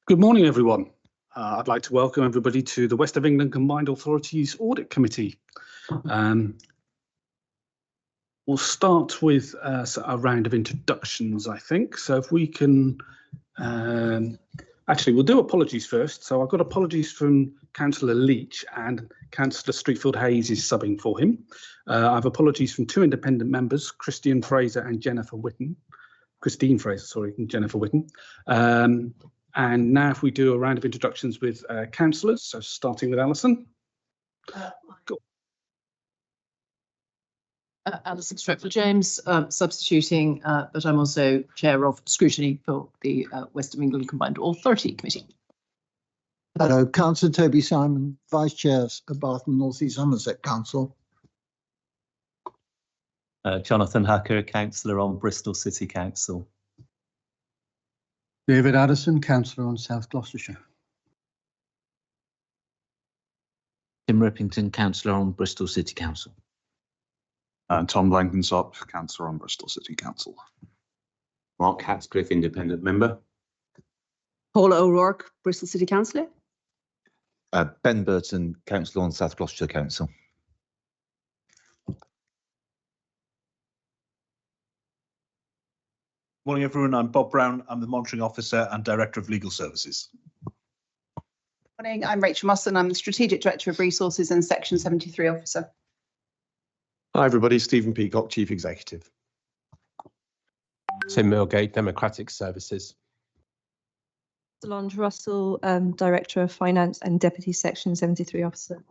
Good morning, everyone. I'd like to welcome everybody to the West of England Combined Authorities Audit Committee. We'll start with a round of introductions, I think. So if we can, actually, we'll do apologies first. So I've got apologies from Councillor Leach, and Councillor Streetfield-Hayes is subbing for him. I have apologies from two independent members, Christine Fraser and Jennifer Whitten. And Jennifer Whitten. And now if we do a round of introductions with councillors, so starting with Alison. Alison Stretford-James, substituting, but I'm also Chair of Scrutiny for the West of England Combined Authority Committee. Hello, Councillor Toby Simon, Vice Chair of Bath and North East Somerset Council. Jonathan Hacker, Councillor on Bristol City Council. David Addison, Councillor on South Gloucestershire. Tim Rippington, Councillor on Bristol City Council. Tom Blenkinsop, Councillor on Bristol City Council. Mark Hatscliffe, Independent Member. Paula O'Rourke, Bristol City Councillor. Ben Burton, Councillor on South Gloucestershire Council. Morning, everyone. I'm Bob Brown. I'm the Monitoring Officer and Director of Legal Services. Morning, I'm Rachel Musson. I'm the Strategic Director of Resources and Section 73 Officer. Hi, everybody. Stephen Peacock, Chief Executive. Tim Millgate, Democratic Services. Solange Russell, Director of Finance and Deputy Section 73 Officer.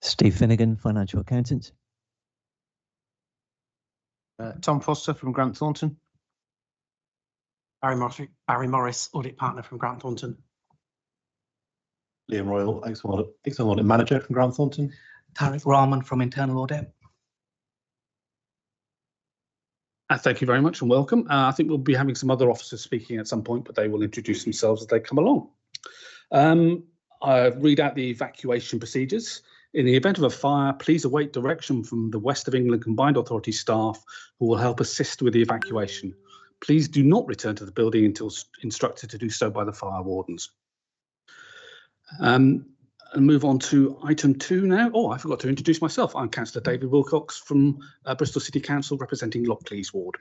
Steve Finnegan, Financial Accountant. Tom Foster from Grant Thornton. Barry Morris, Audit Partner from Grant Thornton. Liam Royal, External Audit Manager from Grant Thornton. Tariq Rahman from Internal Audit. Thank you very much and welcome. I think we'll be having some other officers speaking at some point, but they will introduce themselves as they come along. I read out the evacuation procedures. In the event of a fire, please await direction from the West of England Combined Authority staff who will help assist with the evacuation. Please do not return to the building until instructed to do so by the fire wardens. And move on to item 2 now. Oh, I forgot to introduce myself. I'm Councillor David Wilcox from Bristol City Council representing Lockleys Ward.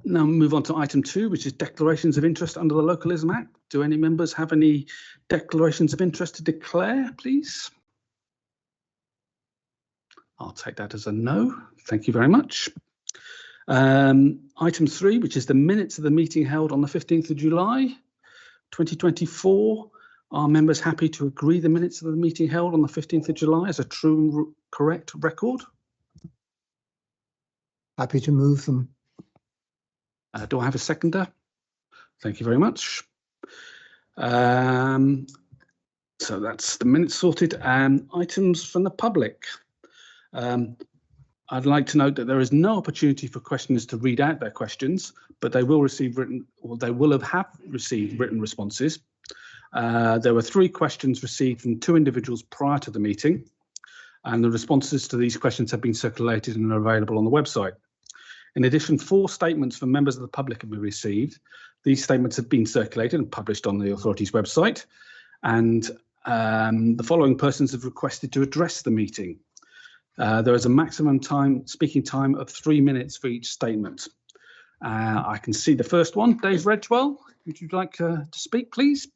Now move on to item 2, which is declarations of interest under the Localism Act. Do any members have any declarations of interest to declare, please? I'll take that as a no. Thank you very much. Item 3, which is the minutes of the meeting held on the 15th of July, 2024. Are members happy to agree the minutes of the meeting held on the 15th of July as a true and correct record? Happy to move them. Do I have a seconder? Thank you very much. So that's the minutes sorted. Items from the public. I'd like to note that there is no opportunity for questioners to read out their questions, but they will receive written, or they will have received written responses. There were 3 questions received from 2 individuals prior to the meeting, and the responses to these questions have been circulated and are available on the website. In addition, 4 statements from members of the public have been received. These statements have been circulated and published on the authority's website, and the following persons have requested to address the meeting. There is a maximum speaking time of 3 minutes for each statement. I can see the first one. Dave Redgewell, would you like to speak, please?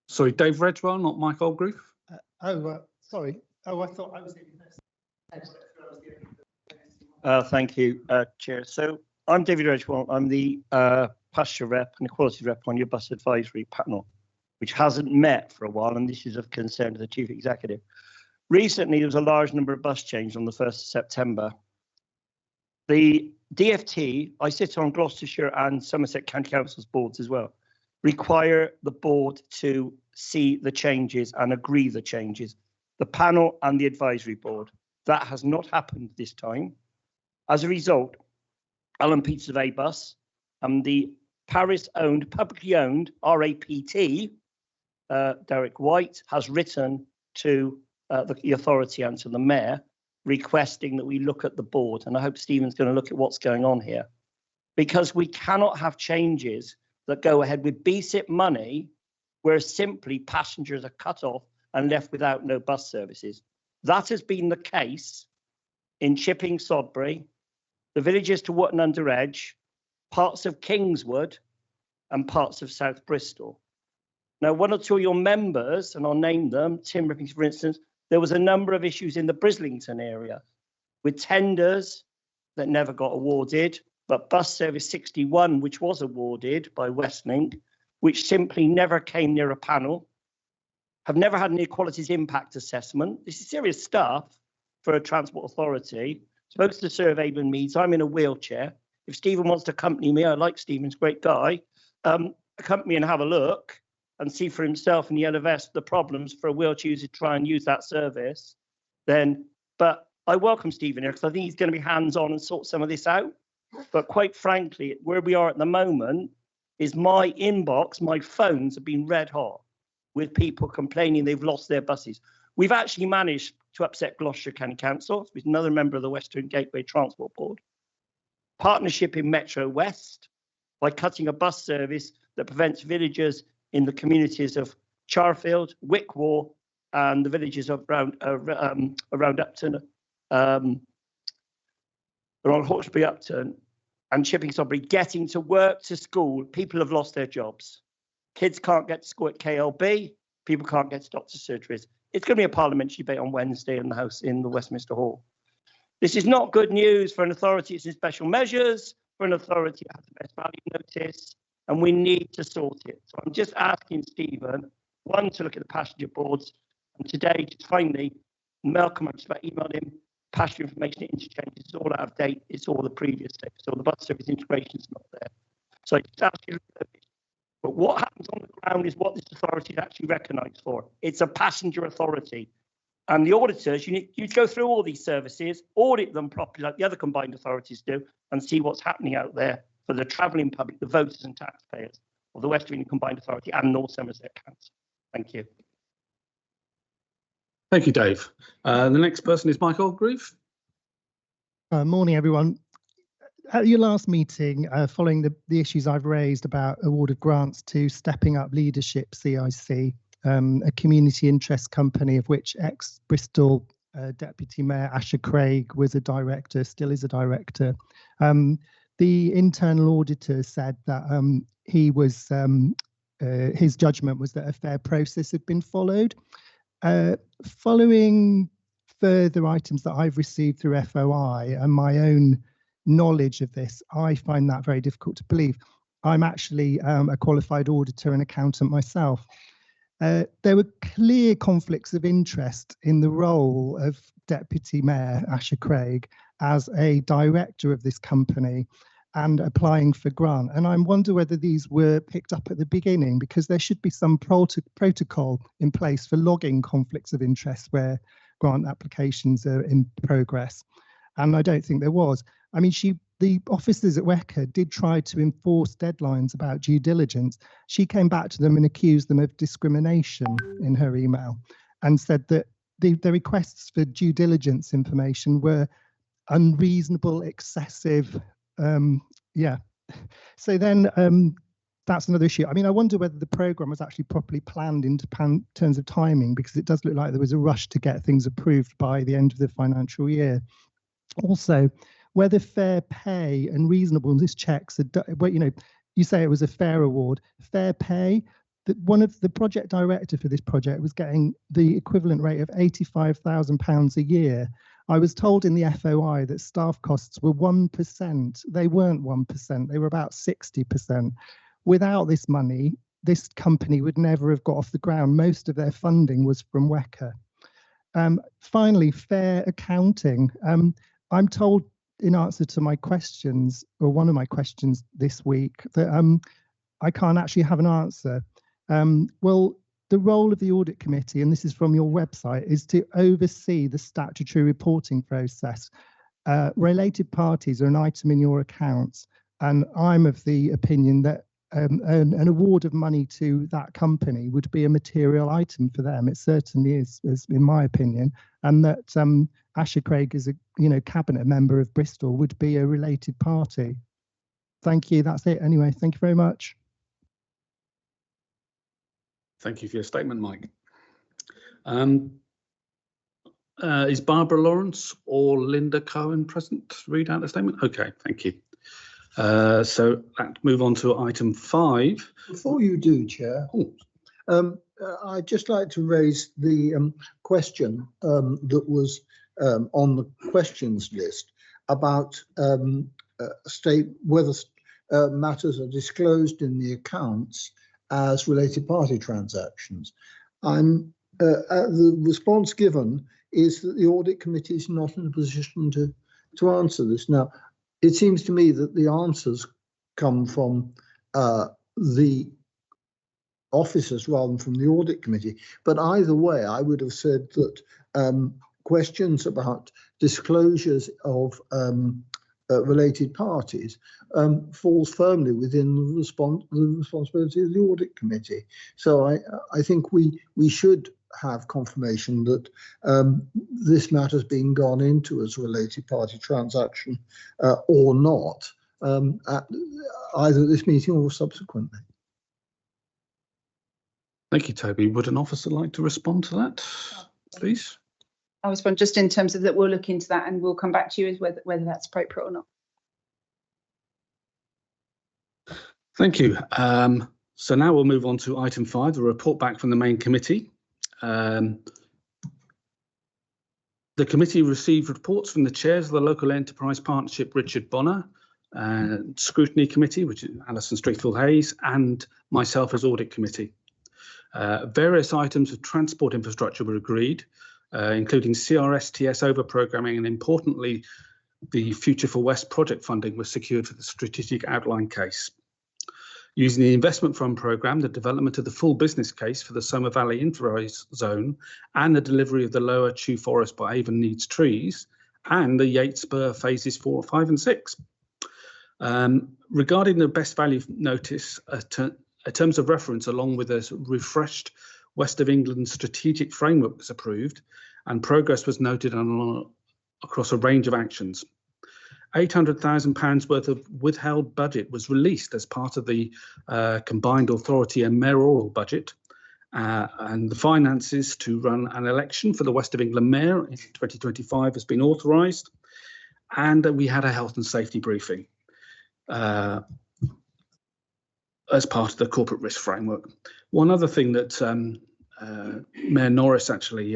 Sorry, Dave Redgewell, not Mike Oldgroove. Sorry. Oh, I thought I was the Thank you, Chair. So I'm David Redgewell. I'm the pasture rep and equality rep on your bus advisory panel, which hasn't met for a while, and this is of concern to the Chief Executive. Recently, there was a large number of bus changes on the 1st of September. The DFT, I sit on Gloucestershire and Somerset County Council's boards as well, require the board to see the changes and agree the changes. The panel and the advisory board. That has not happened this time. As a result, Alan Peters of A-Bus and the Paris-owned, publicly owned RAPT, Derek White, has written to the authority and to the mayor requesting that we look at the board, and I hope Stephen's going to look at what's going on here, because we cannot have changes that go ahead with BSIP money where simply passengers are cut off and left without no bus services. That has been the case in Chipping Sodbury, the villages to Wootton Under Edge, parts of Kingswood and parts of South Bristol. Now, one or two of your members, and I'll name them, Tim Ripping, for instance, there was a number of issues in the Brislington area with tenders that never got awarded, but bus service 61, which was awarded by Westlink, which simply never came near a panel, have never had an equalities impact assessment. This is serious stuff for a transport authority. Supposed to serve Avon Meads. I'm in a wheelchair. If Stephen wants to accompany me, I like Stephen's a great guy, accompany me and have a look and see for himself in the yellow vest the problems for a wheelchair user to try and use that service, then, but I welcome Stephen here because I think he's going to be hands-on and sort some of this out. But quite frankly, where we are at the moment is my inbox, my phones have been red hot with people complaining they've lost their buses. We've actually managed to upset Gloucestershire County Council with another member of the Western Gateway Transport Board. Partnership in Metro West by cutting a bus service that prevents villagers in the communities of Charfield, Wickwar, and the villages of around Upton, around Hawkesbury, Upton, and Chipping Sodbury, getting to work, to school. People have lost their jobs. Kids can't get to school at KLB. People can't get to doctor's surgeries. It's going to be a parliamentary debate on Wednesday in the House in the Westminster Hall. This is not good news for an authority that's in special measures, for an authority that has the best value notice, and we need to sort it. So I'm just asking Stephen, one, to look at the passenger boards, and today, just finally, Malcolm, I just about emailed him, passenger information interchange is all out of date, it's all the previous days, so the bus service integration is not there. So I just ask you, but what happens on the ground is what this authority is actually recognised for. It's a passenger authority. And the auditors, you go through all these services, audit them properly like the other combined authorities do, and see what's happening out there for the travelling public, the voters and taxpayers of the West Riding Combined Authority and North Somerset Council. Thank you. Thank you, Dave. The next person is Mike Oldgreave. Morning, everyone. At your last meeting, following the issues I've raised about award of grants to Stepping Up Leadership CIC, a community interest company of which ex-Bristol Deputy Mayor Asher Craig was a director, still is a director. The internal auditor said that his judgment was that a fair process had been followed. Following further items that I've received through FOI and my own knowledge of this, I find that very difficult to believe. I'm actually a qualified auditor and accountant myself. There were clear conflicts of interest in the role of Deputy Mayor Asher Craig as a director of this company and applying for grant. And I wonder whether these were picked up at the beginning, because there should be some protocol in place for logging conflicts of interest where grant applications are in progress. And I don't think there was. I mean, the officers at WECA did try to enforce deadlines about due diligence. She came back to them and accused them of discrimination in her email and said that the requests for due diligence information were unreasonable, excessive. Yeah. So then that's another issue. I mean, I wonder whether the programme was actually properly planned in terms of timing, because it does look like there was a rush to get things approved by the end of the financial year. Also, whether fair pay and reasonableness checks are, well, you say it was a fair award, fair pay, that one of the project director for this project was getting the equivalent rate of £85,000 a year. I was told in the FOI that staff costs were 1%. They weren't 1%, they were about 60%. Without this money, this company would never have got off the ground. Most of their funding was from WECA. Finally, fair accounting. I'm told in answer to my questions, or one of my questions this week, that I can't actually have an answer. Well, the role of the audit committee, and this is from your website, is to oversee the statutory reporting process. Related parties are an item in your accounts, and I'm of the opinion that an award of money to that company would be a material item for them. It certainly is in my opinion, and that Asher Craig is a cabinet member of Bristol would be a related party. Thank you. That's it. Anyway, thank you very much. Thank you for your statement, Mike. Is Barbara Lawrence or Linda Cohen present to read out the statement? Okay, thank you. So let's move on to item 5. Before you do, Chair, I'd just like to raise the question that was on the questions list about whether matters are disclosed in the accounts as related party transactions. The response given is that the audit committee is not in a position to answer this. Now, it seems to me that the answers come from the officers rather than from the audit committee. But either way, I would have said that questions about disclosures of related parties falls firmly within the responsibility of the audit committee. So I think we should have confirmation that this matter is being gone into as a related party transaction or not, at either this meeting or subsequently. Thank you, Toby. Would an officer like to respond to that, please? I'll respond just in terms of that we'll look into that and we'll come back to you as whether that's appropriate or not. Thank you. So now we'll move on to item 5, the report back from the main committee. The committee received reports from the chairs of the Local Enterprise Partnership, Richard Bonner, Scrutiny Committee, which is Alison Streetfield Hayes, and myself as Audit Committee. Various items of transport infrastructure were agreed, including CRSTS over-programming, and importantly, the Future for West project funding was secured for the strategic outline case. Using the investment fund programme, the development of the full business case for the Somer Valley Infrarise Zone and the delivery of the Lower Chew Forest by Avon Needs Trees and the Yates Spur phases 4, 5 and 6. Regarding the best value notice, terms of reference along with a refreshed West of England strategic framework was approved and progress was noted across a range of actions. £800,000 worth of withheld budget was released as part of the combined authority and mayoral budget, and the finances to run an election for the West of England mayor in 2025 has been authorised, and we had a health and safety briefing as part of the corporate risk framework. One other thing that Mayor Norris actually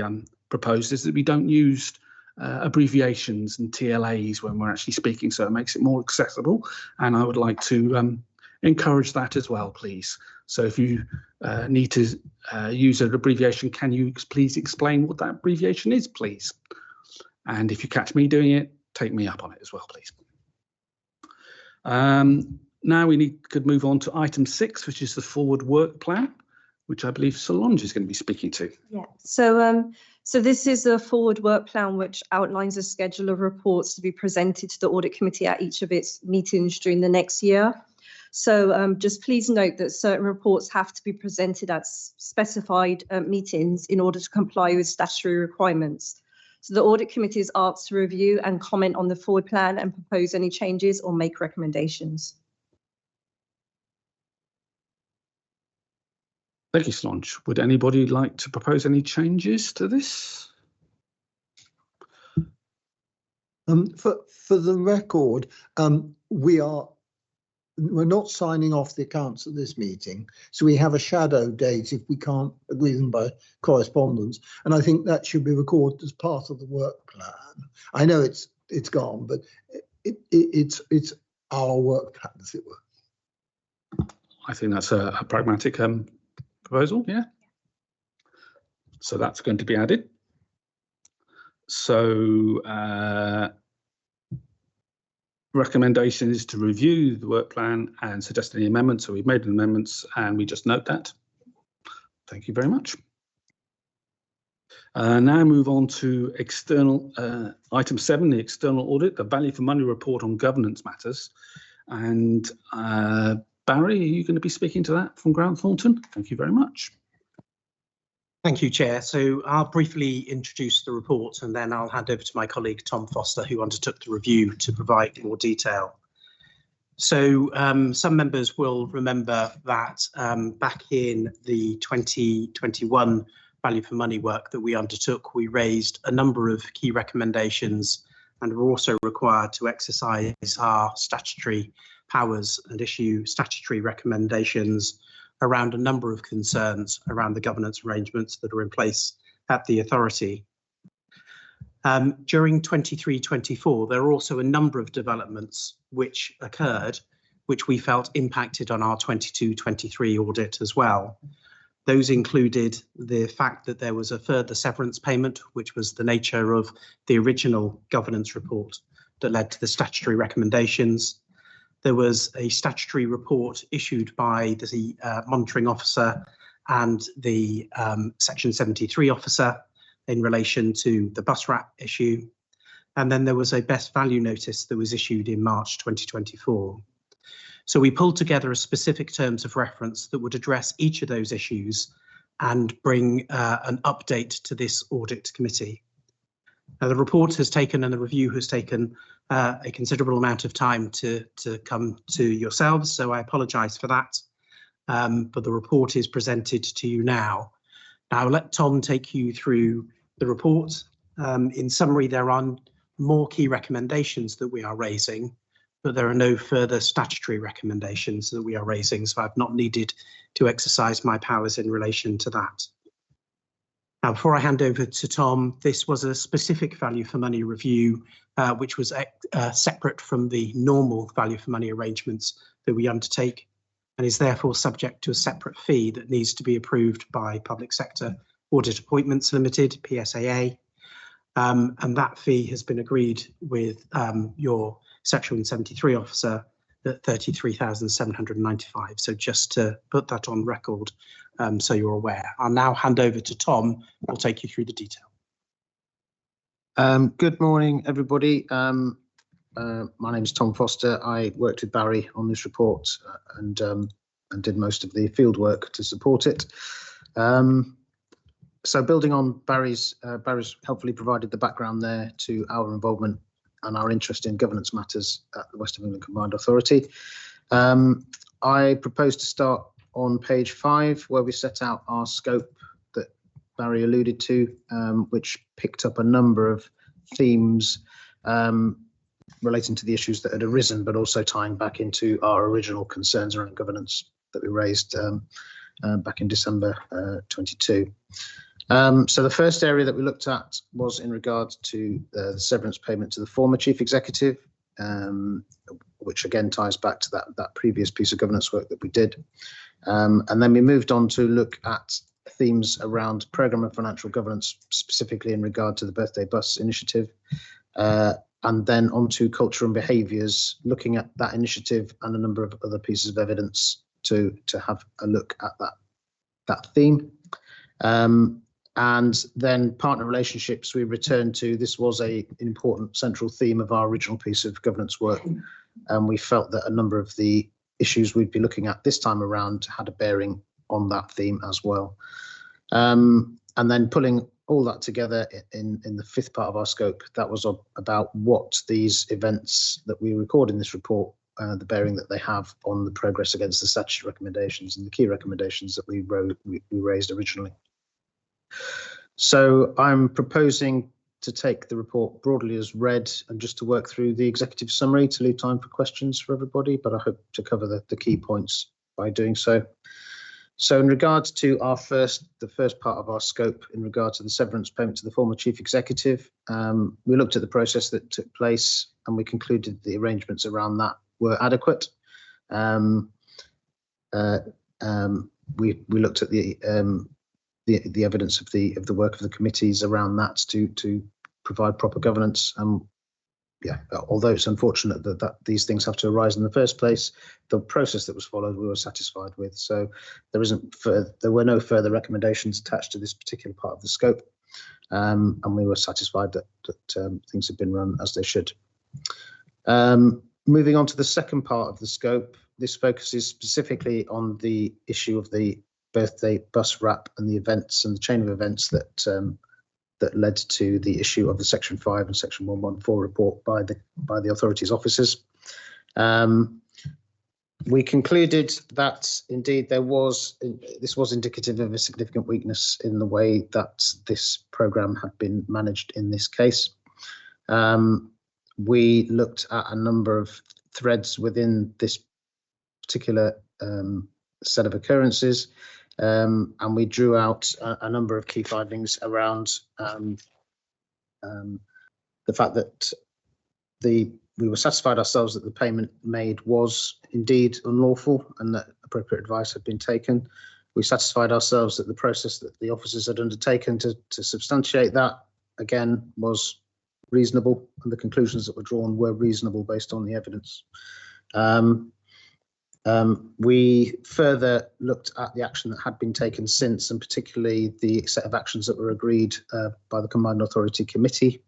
proposed is that we don't use abbreviations and TLAs when we're actually speaking, so it makes it more accessible, and I would like to encourage that as well, please. So if you need to use an abbreviation, can you please explain what that abbreviation is, please? And if you catch me doing it, take me up on it as well, please. Now we could move on to item 6, which is the forward work plan, which I believe Solange is going to be speaking to. Yeah, so this is a forward work plan which outlines a schedule of reports to be presented to the Audit Committee at each of its meetings during the next year. So just please note that certain reports have to be presented at specified meetings in order to comply with statutory requirements. So the Audit Committee is asked to review and comment on the forward plan and propose any changes or make recommendations. Thank you, Solange. Would anybody like to propose any changes to this? For the record, we're not signing off the accounts at this meeting, so we have a shadow date if we can't agree them by correspondence, and I think that should be recorded as part of the work plan. I know it's gone, but it's our work plan, as it were. I think that's a pragmatic proposal, yeah. So that's going to be added. So recommendation is to review the work plan and suggest any amendments. So we've made amendments and we just note that. Thank you very much. Now move on to external item 7, the external audit, the value for money report on governance matters. And Barry, are you going to be speaking to that from Grant Thornton? Thank you very much. Thank you, Chair. So I'll briefly introduce the report and then I'll hand over to my colleague Tom Foster, who undertook the review, to provide more detail. So some members will remember that back in the 2021 value for money work that we undertook, we raised a number of key recommendations and were also required to exercise our statutory powers and issue statutory recommendations around a number of concerns around the governance arrangements that are in place at the authority. During 23-24, there are also a number of developments which occurred, which we felt impacted on our 22-23 audit as well. Those included the fact that there was a further severance payment, which was the nature of the original governance report that led to the statutory recommendations. There was a statutory report issued by the monitoring officer and the Section 73 officer in relation to the bus wrap issue. And then there was a best value notice that was issued in March 2024. So we pulled together a specific terms of reference that would address each of those issues and bring an update to this audit committee. Now, the report has taken and the review has taken a considerable amount of time to come to yourselves, so I apologise for that, but the report is presented to you now. Now, I'll let Tom take you through the report. In summary, there are more key recommendations that we are raising, but there are no further statutory recommendations that we are raising, so I've not needed to exercise my powers in relation to that. Now, before I hand over to Tom, this was a specific value for money review, which was separate from the normal value for money arrangements that we undertake, and is therefore subject to a separate fee that needs to be approved by Public Sector Audit Appointments Limited, PSAA, and that fee has been agreed with your Section 73 officer at 33,795. So just to put that on record, so you're aware. I'll now hand over to Tom, who'll take you through the detail. Good morning, everybody. My name is Tom Foster. I worked with Barry on this report and did most of the field work to support it. So building on Barry's helpfully provided the background there to our involvement and our interest in governance matters at the West of England Combined Authority. I propose to start on page 5, where we set out our scope that Barry alluded to, which picked up a number of themes relating to the issues that had arisen, but also tying back into our original concerns around governance that we raised back in December 22. So the first area that we looked at was in regard to the severance payment to the former chief executive, which again ties back to that previous piece of governance work that we did. And then we moved on to look at themes around programme and financial governance, specifically in regard to the Birthday Bus initiative, and then onto culture and behaviours, looking at that initiative and a number of other pieces of evidence to have a look at that theme. And then partner relationships, we returned to. This was an important central theme of our original piece of governance work, and we felt that a number of the issues we'd be looking at this time around had a bearing on that theme as well. And then pulling all that together in the fifth part of our scope, that was about what these events that we record in this report, the bearing that they have on the progress against the statutory recommendations and the key recommendations that we raised originally. So I'm proposing to take the report broadly as read and just to work through the executive summary to leave time for questions for everybody, but I hope to cover the key points by doing so. So in regards to the first part of our scope, in regard to the severance payment to the former chief executive, we looked at the process that took place and we concluded the arrangements around that were adequate. We looked at the evidence of the work of the committees around that to provide proper governance. Yeah, although it's unfortunate that these things have to arise in the first place, the process that was followed we were satisfied with. So there were no further recommendations attached to this particular part of the scope, and we were satisfied that things have been run as they should. Moving on to the second part of the scope, this focuses specifically on the issue of the birthday bus wrap and the events and the chain of events that that led to the issue of the Section 5 and Section 114 report by the authorities' officers. We concluded that indeed this was indicative of a significant weakness in the way that this programme had been managed in this case. We looked at a number of threads within this particular set of occurrences, and we drew out a number of key findings around the fact that we were satisfied ourselves that the payment made was indeed unlawful and that appropriate advice had been taken. We satisfied ourselves that the process that the officers had undertaken to substantiate that, again, was reasonable, and the conclusions that were drawn were reasonable based on the evidence. We further looked at the action that had been taken since, and particularly the set of actions that were agreed by the Combined Authority Committee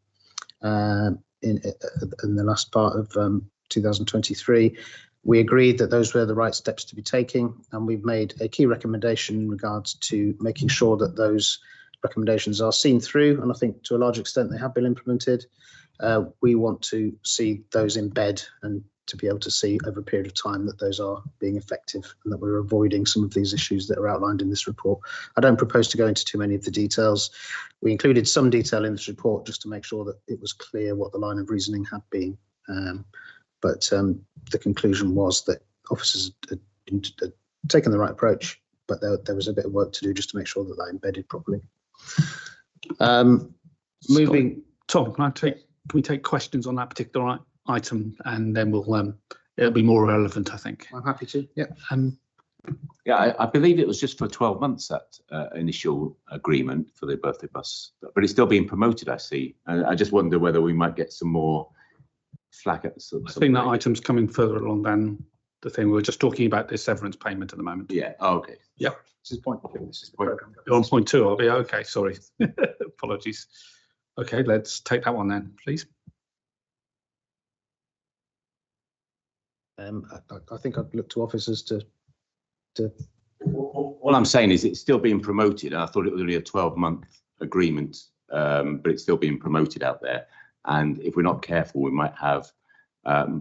in the last part of 2023. We agreed that those were the right steps to be taking, and we've made a key recommendation in regards to making sure that those recommendations are seen through, and I think to a large extent they have been implemented. We want to see those embed and to be able to see over a period of time that those are being effective and that we're avoiding some of these issues that are outlined in this report. I don't propose to go into too many of the details. We included some detail in this report just to make sure that it was clear what the line of reasoning had been. But the conclusion was that officers had taken the right approach, but there was a bit of work to do just to make sure that that embedded properly. Moving, Tom, can we take questions on that particular item, and then we'll it'll be more relevant, I think. I'm happy to. Yeah. Yeah, I believe it was just for 12 months, that initial agreement for the birthday bus, but it's still being promoted, I see. And I just wonder whether we might get some more flack at some. I think that item's coming further along than the thing we were just talking about, this severance payment at the moment. Yeah. Oh, okay. Yeah. This is point 2. This is the program. You're on point 2, are you? Okay, sorry. Apologies. Okay, let's take that one then, please. I think I'd look to officers to. All I'm saying is it's still being promoted. I thought it was only a 12-month agreement, but it's still being promoted out there. And if we're not careful, we might have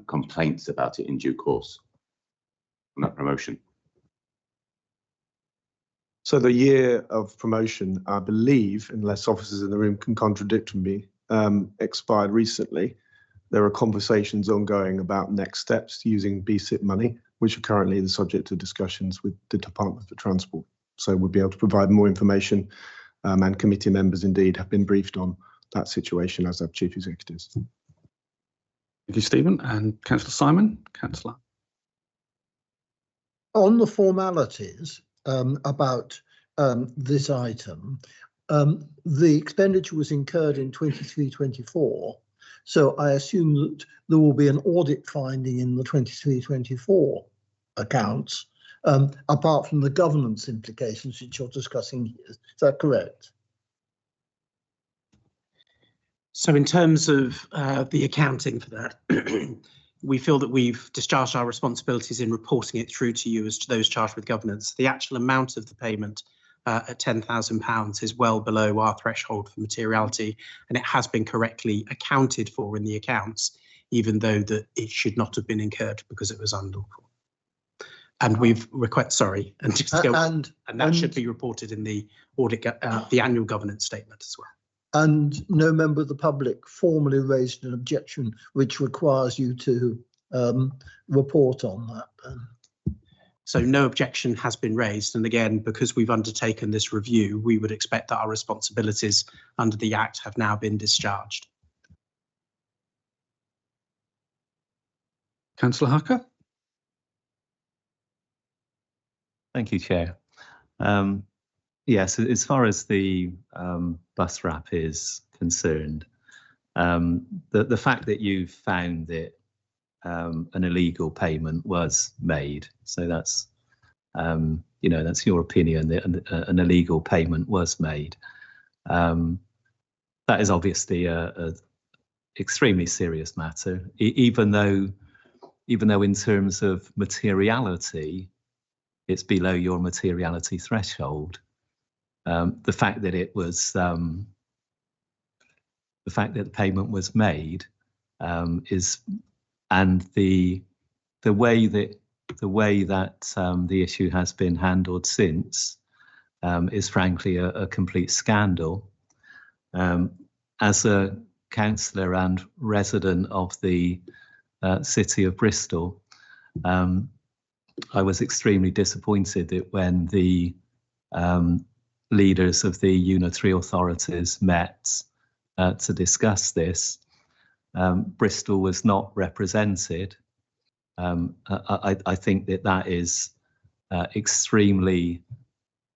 complaints about it in due course on that promotion. So the year of promotion, I believe, unless officers in the room can contradict me, expired recently. There are conversations ongoing about next steps using BSIP money, which are currently the subject of discussions with the Department for Transport. So we'll be able to provide more information, and committee members indeed have been briefed on that situation as our chief executives. Thank you, Stephen. And Councillor Simon. Councillor. On the formalities about this item, the expenditure was incurred in 23-24. So I assume that there will be an audit finding in the 23-24 accounts, apart from the governance implications which you're discussing here. Is that correct? So in terms of the accounting for that, we feel that we've discharged our responsibilities in reporting it through to you as to those charged with governance. The actual amount of the payment at £10,000 is well below our threshold for materiality, and it has been correctly accounted for in the accounts, even though that it should not have been incurred because it was unlawful. And we've and that should be reported in the audit, the annual governance statement as well. And no member of the public formally raised an objection which requires you to report on that. So no objection has been raised. And again, because we've undertaken this review, we would expect that our responsibilities under the Act have now been discharged. Councillor Harker. Thank you, Chair. Yes, as far as the bus wrap is concerned, the fact that you found that an illegal payment was made, so that's that's your opinion that an illegal payment was made. That is obviously a extremely serious matter, even though in terms of materiality, it's below your materiality threshold. The fact that it was the fact that the payment was made is, and the way that the issue has been handled since is frankly a complete scandal. As a councillor and resident of the city of Bristol, I was extremely disappointed that when the leaders of the unitary authorities met to discuss this, Bristol was not represented. I think that is extremely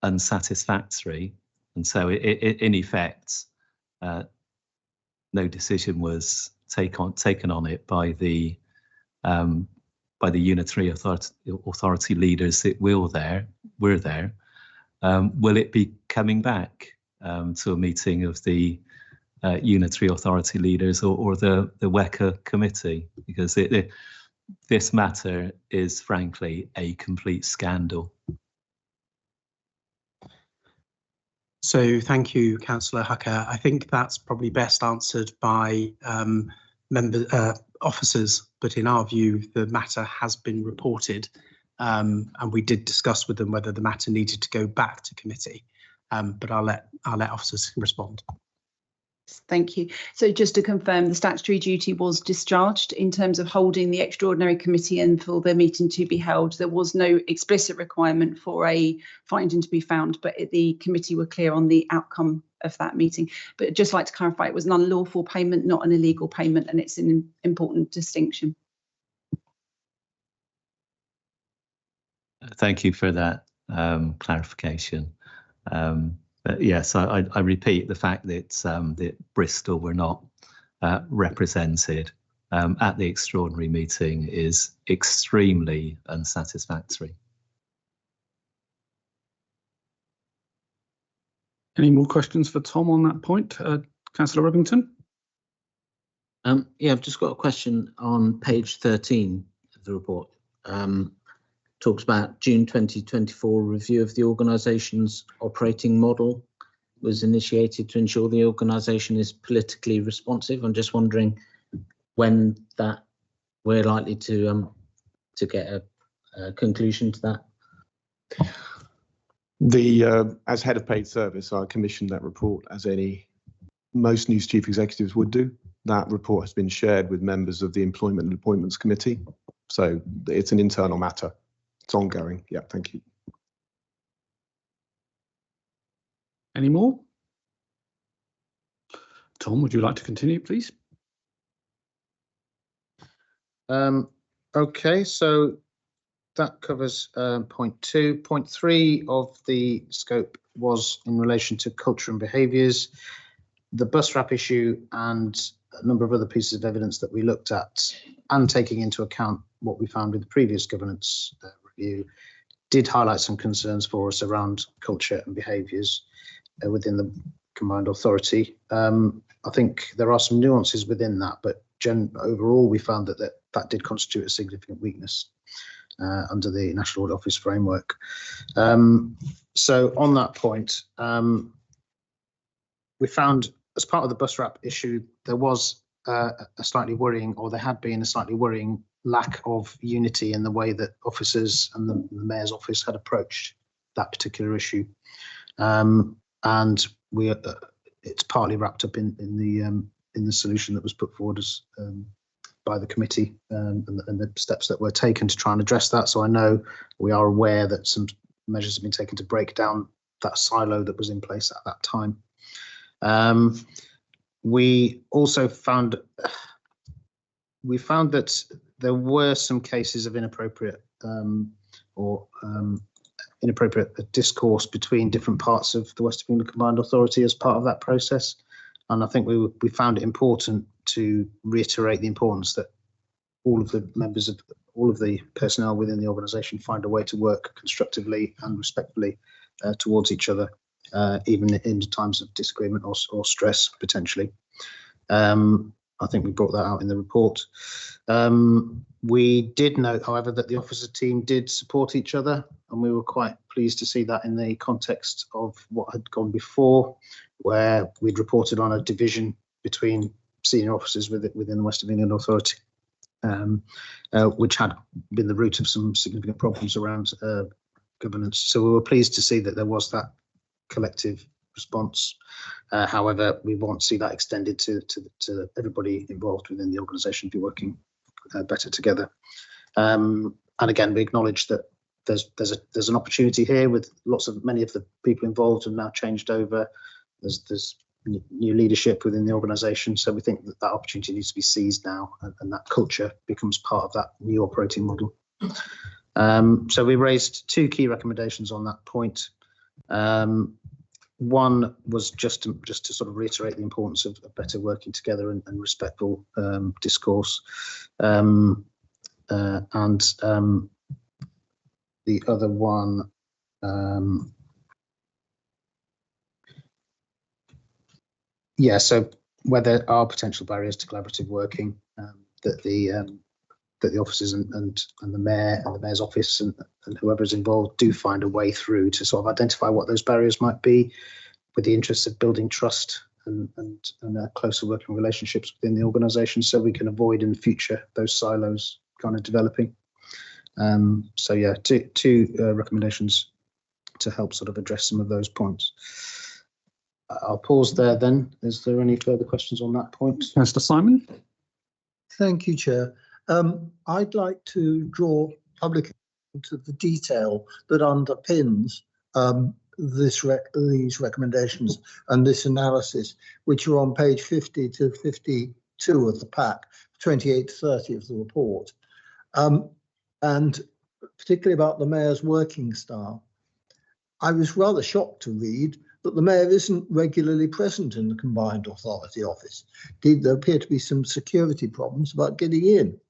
unsatisfactory, and so in effect, no decision was taken on it by the unitary authority leaders that were there. Will it be coming back to a meeting of the unitary authority leaders or the WECA committee? Because this matter is frankly a complete scandal. So thank you, Councillor Hucker. I think that's probably best answered by officers, but in our view, the matter has been reported, and we did discuss with them whether the matter needed to go back to committee. But I'll let officers respond. Thank you. So just to confirm, the statutory duty was discharged in terms of holding the extraordinary committee and for the meeting to be held. There was no explicit requirement for a finding to be found, but the committee were clear on the outcome of that meeting. But I'd just like to clarify, it was an unlawful payment, not an illegal payment, and it's an important distinction. Thank you for that clarification. But yes, I repeat the fact that that Bristol were not represented at the extraordinary meeting is extremely unsatisfactory. Any more questions for Tom on that point? Councillor Rivington? Yeah, I've just got a question on page 13 of the report. Talks about June 2024 review of the organisation's operating model was initiated to ensure the organisation is politically responsive. I'm just wondering when that we're likely to get a conclusion to that. As head of paid service, I commissioned that report, as most news chief executives would do. That report has been shared with members of the Employment and Appointments Committee, so it's an internal matter. It's ongoing. Yeah, thank you. Any more? Tom, would you like to continue, please? Okay, so that covers point 2. Point 3 of the scope was in relation to culture and behaviours, the bus wrap issue, and a number of other pieces of evidence that we looked at, and taking into account what we found with the previous governance review, did highlight some concerns for us around culture and behaviours within the combined authority. I think there are some nuances within that, but overall we found that did constitute a significant weakness under the National Audit Office framework. So on that point, we found as part of the bus wrap issue, there was a slightly worrying, or there had been a slightly worrying lack of unity in the way that officers and the Mayor's office had approached that particular issue. And it's partly wrapped up in the solution that was put forward by the committee and the steps that were taken to try and address that. So I know we are aware that some measures have been taken to break down that silo that was in place at that time. We also found that there were some cases of inappropriate inappropriate discourse between different parts of the West of England Combined Authority as part of that process. And I think we found it important to reiterate the importance that all of the members of all of the personnel within the organisation find a way to work constructively and respectfully towards each other, even in times of disagreement or stress, potentially. I think we brought that out in the report. We did note, however, that the officer team did support each other, and we were quite pleased to see that in the context of what had gone before, where we'd reported on a division between senior officers within the West of England Authority, which had been the root of some significant problems around governance. So we were pleased to see that there was that collective response. However, we want to see that extended to everybody involved within the organisation be working better together. And again, we acknowledge that there's an opportunity here with many of the people involved have now changed over. There's new leadership within the organisation, so we think that opportunity needs to be seized now, and that culture becomes part of that new operating model. So we raised 2 key recommendations on that point. One was just to sort of reiterate the importance of better working together and respectful discourse, and the other one, so where there are potential barriers to collaborative working, that the officers and the mayor and the mayor's office and whoever's involved do find a way through to sort of identify what those barriers might be, with the interest of building trust and closer working relationships within the organisation, so we can avoid in the future those silos kind of developing. So yeah, two recommendations to help sort of address some of those points. I'll pause there then. Is there any further questions on that point? Mr. Simon? Thank you, Chair. I'd like to draw public attention to the detail that underpins these recommendations and this analysis, which are on page 50 to 52 of the pack, 28 to 30 of the report, and particularly about the mayor's working style. I was rather shocked to read that the mayor isn't regularly present in the Combined Authority office. Indeed, there appear to be some security problems about getting in.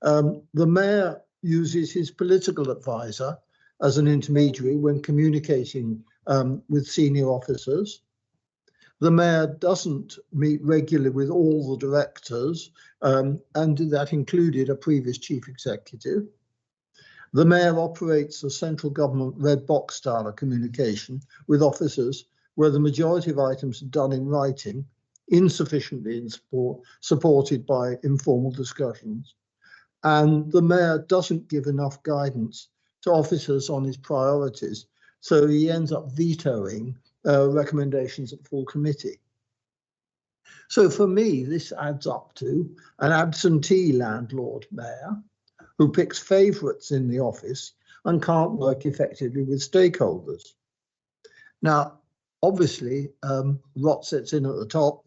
The mayor uses his political advisor as an intermediary when communicating with senior officers. The mayor doesn't meet regularly with all the directors, and that included a previous chief executive. The mayor operates a central government red box style of communication with officers where the majority of items are done in writing, insufficiently supported by informal discussions. And the mayor doesn't give enough guidance to officers on his priorities, so he ends up vetoing recommendations at full committee. So for me, this adds up to an absentee landlord mayor who picks favourites in the office and can't work effectively with stakeholders. Now, obviously, rot sets in at the top,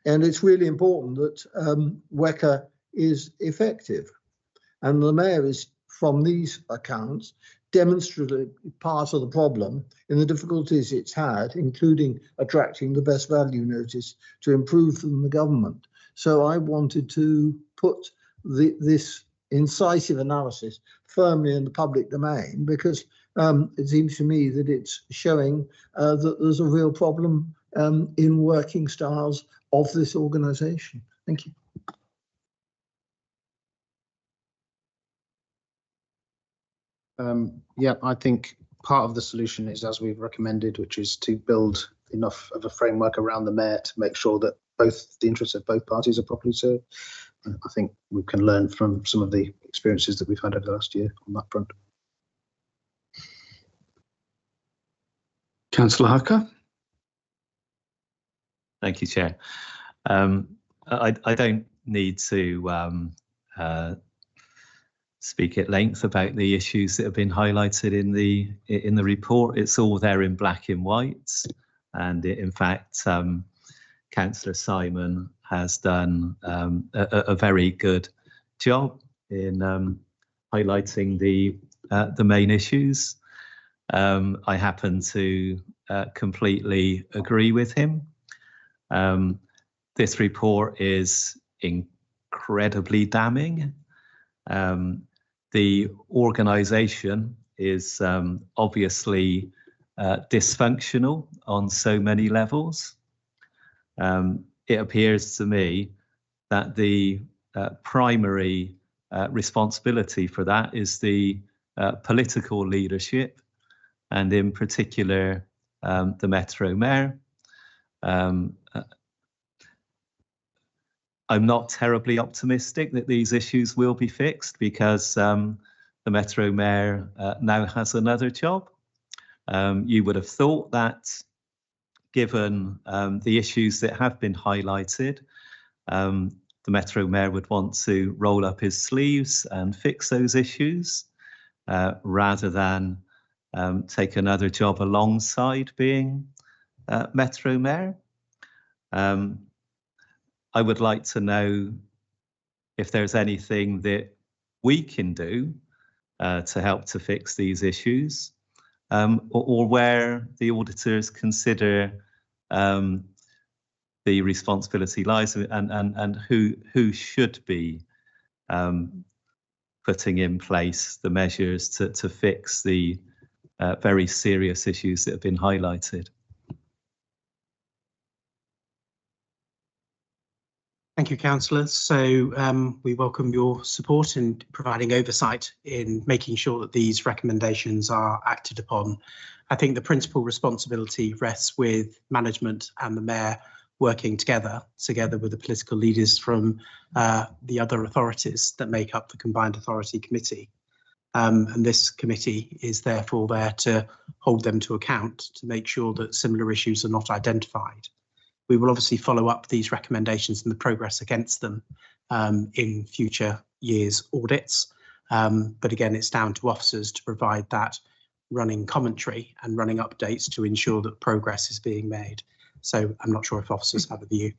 and it's really important that WECA is effective. And the mayor is, from these accounts, demonstrably part of the problem in the difficulties it's had, including attracting the best value notice to improve from the government. So I wanted to put this incisive analysis firmly in the public domain, because it seems to me that it's showing that there's a real problem in working styles of this organisation. Thank you. Yeah, I think part of the solution is, as we've recommended, which is to build enough of a framework around the mayor to make sure that both the interests of both parties are properly served. I think we can learn from some of the experiences that we've had over the last year on that front. Councillor Hucker. Thank you, Chair. I don't need to speak at length about the issues that have been highlighted in the report. It's all there in black and white, and in fact, Councillor Simon has done a very good job in highlighting the main issues. I happen to completely agree with him. This report is incredibly damning. The organisation is obviously dysfunctional on so many levels. It appears to me that the primary responsibility for that is the political leadership, and in particular the Metro Mayor. I'm not terribly optimistic that these issues will be fixed because the Metro Mayor now has another job. You would have thought that given the issues that have been highlighted, the Metro Mayor would want to roll up his sleeves and fix those issues rather than take another job alongside being Metro Mayor. I would like to know if there's anything that we can do to help to fix these issues, or where the auditors consider the responsibility lies, and who should be putting in place the measures to fix the very serious issues that have been highlighted. Thank you, Councillor. So we welcome your support in providing oversight in making sure that these recommendations are acted upon. I think the principal responsibility rests with management and the Mayor working together with the political leaders from the other authorities that make up the Combined Authority Committee. And this committee is therefore there to hold them to account to make sure that similar issues are not identified. We will obviously follow up these recommendations and the progress against them in future years' audits. But again, it's down to officers to provide that running commentary and running updates to ensure that progress is being made. So I'm not sure if officers have a view.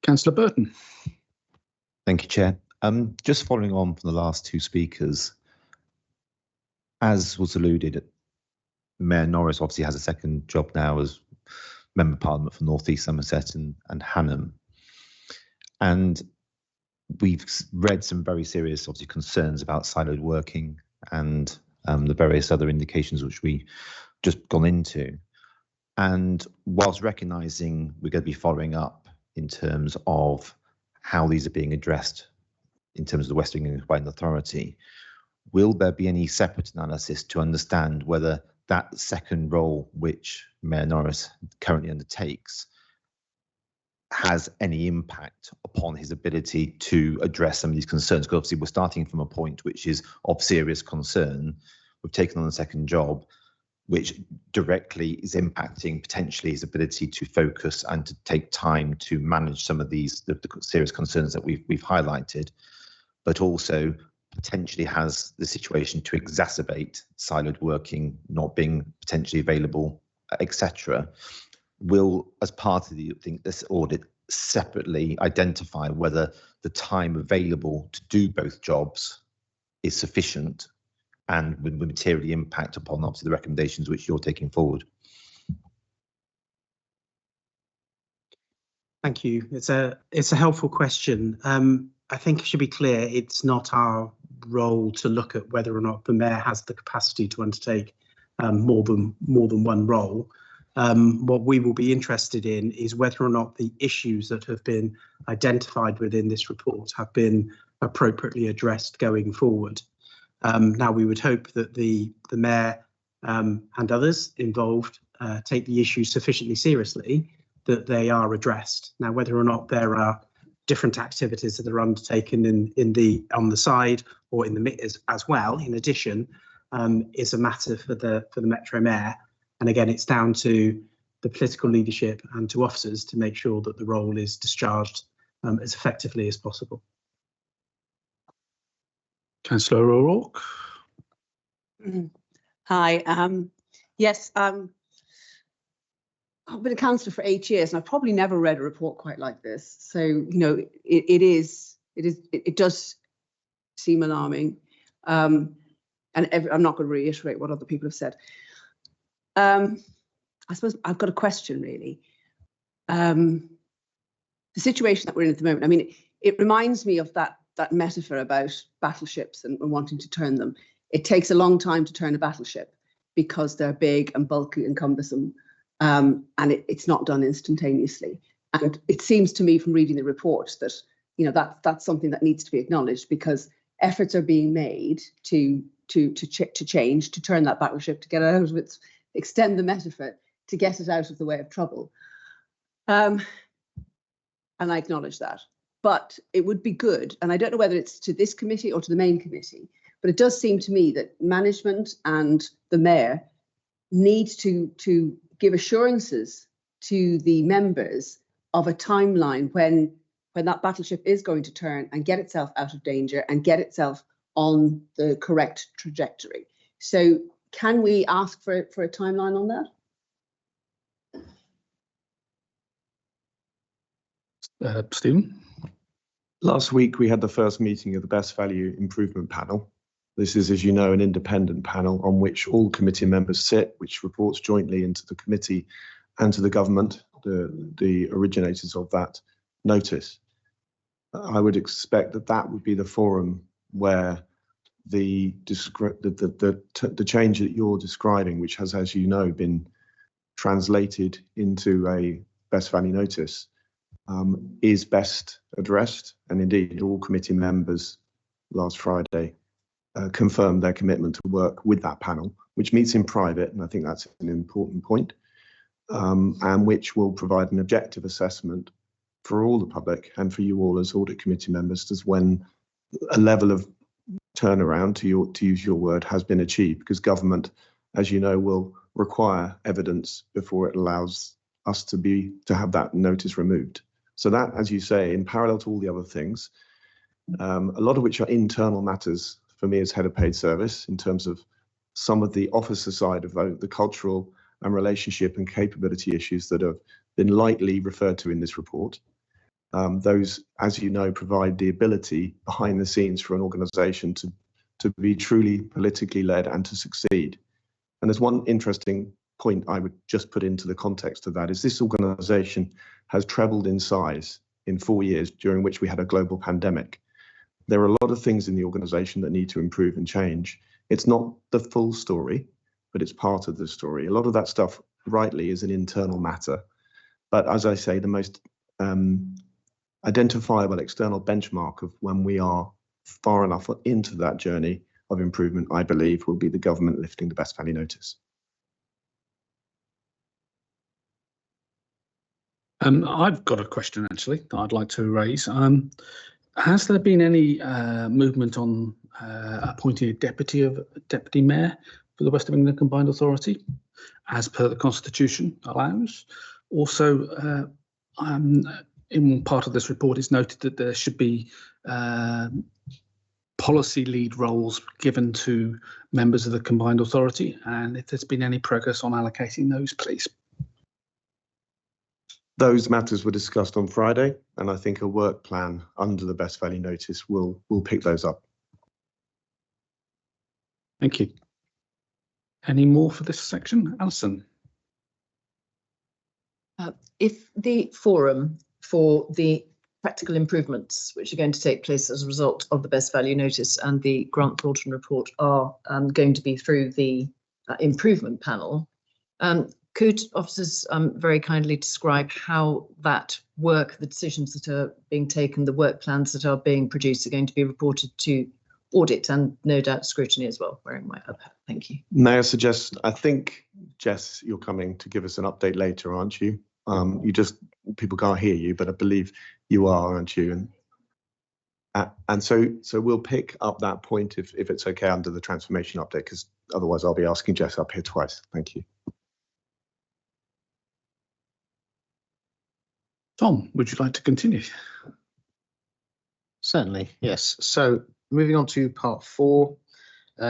Councillor Burton. Thank you, Chair. Just following on from the last two speakers, as was alluded, Mayor Norris obviously has a second job now as Member of Parliament for North East Somerset and Hanham. And we've read some very serious obviously concerns about siloed working and the various other indications which we just gone into. And whilst recognising we're going to be following up in terms of how these are being addressed in terms of the West England Combined Authority, will there be any separate analysis to understand whether that second role which Mayor Norris currently undertakes has any impact upon his ability to address some of these concerns? Because obviously we're starting from a point which is of serious concern. We've taken on a second job, which directly is impacting potentially his ability to focus and to take time to manage some of these the serious concerns that we've highlighted, but also potentially has the situation to exacerbate siloed working, not being potentially available, etc. Will, as part of this audit, separately identify whether the time available to do both jobs is sufficient and would materially impact upon obviously the recommendations which you're taking forward? Thank you. It's a helpful question. I think it should be clear it's not our role to look at whether or not the Mayor has the capacity to undertake more than one role. What we will be interested in is whether or not the issues that have been identified within this report have been appropriately addressed going forward. Now, we would hope that the Mayor and others involved take the issues sufficiently seriously that they are addressed. Now, whether or not there are different activities that are undertaken on the side or in the mix as well, in addition, is a matter for the Metro Mayor. And again, it's down to the political leadership and to officers to make sure that the role is discharged as effectively as possible. Councillor O'Rourke. Hi. Yes, I've been a councillor for 8 years, and I've probably never read a report quite like this. So, you know, it does seem alarming. And I'm not going to reiterate what other people have said. I suppose I've got a question, really. The situation that we're in at the moment, I mean, it reminds me of that metaphor about battleships and wanting to turn them. It takes a long time to turn a battleship because they're big and bulky and cumbersome. and it's not done instantaneously. And it seems to me from reading the report that, you know, that's something that needs to be acknowledged, because efforts are being made to change, to turn that battleship, to get it out of its, extend the metaphor, to get it out of the way of trouble. And I acknowledge that. But it would be good, and I don't know whether it's to this committee or to the main committee, but it does seem to me that management and the mayor need to give assurances to the members of a timeline when that battleship is going to turn and get itself out of danger and get itself on the correct trajectory. So can we ask for a timeline on that? Stephen? Last week, we had the first meeting of the Best Value Improvement Panel. This is, as you know, an independent panel on which all committee members sit, which reports jointly into the committee and to the government, the originators of that notice. I would expect that would be the forum where the change that you're describing, which has, as you know, been translated into a Best Value notice, is best addressed. And indeed, all committee members last Friday confirmed their commitment to work with that panel, which meets in private, and I think that's an important point, and which will provide an objective assessment for all the public and for you all as audit committee members as when a level of turnaround, to use your word, has been achieved, because government, as you know, will require evidence before it allows us to have that notice removed. So that, as you say, in parallel to all the other things, a lot of which are internal matters for me as head of paid service, in terms of some of the officer side of the cultural and relationship and capability issues that have been lightly referred to in this report. Those, as you know, provide the ability behind the scenes for an organisation to be truly politically led and to succeed. And there's one interesting point I would just put into the context of that, is this organisation has trebled in size in 4 years, during which we had a global pandemic. There are a lot of things in the organisation that need to improve and change. It's not the full story, but it's part of the story. A lot of that stuff, rightly, is an internal matter. But as I say, the most identifiable external benchmark of when we are far enough into that journey of improvement, I believe, will be the government lifting the Best Value notice. I've got a question actually that I'd like to raise. Has there been any movement on appointing a deputy mayor for the West of England Combined Authority, as per the Constitution allows? Also, in part of this report, it's noted that there should be policy lead roles given to members of the Combined Authority, and if there's been any progress on allocating those, please. Those matters were discussed on Friday, and I think a work plan under the Best Value notice will pick those up. Thank you. Any more for this section? Alison? If the forum for the practical improvements which are going to take place as a result of the Best Value notice and the Grant Thornton report are going to be through the improvement panel, could officers very kindly describe how that work, the decisions that are being taken, the work plans that are being produced are going to be reported to audit and no doubt scrutiny as well, wearing my up hat. Thank you. May I suggest, I think, Jess, you're coming to give us an update later, aren't you? People can't hear you, but I believe you are, aren't you? And so we'll pick up that point if it's okay under the transformation update, because otherwise I'll be asking Jess up here twice. Thank you. Tom, would you like to continue? Certainly, yes. So moving on to part 4,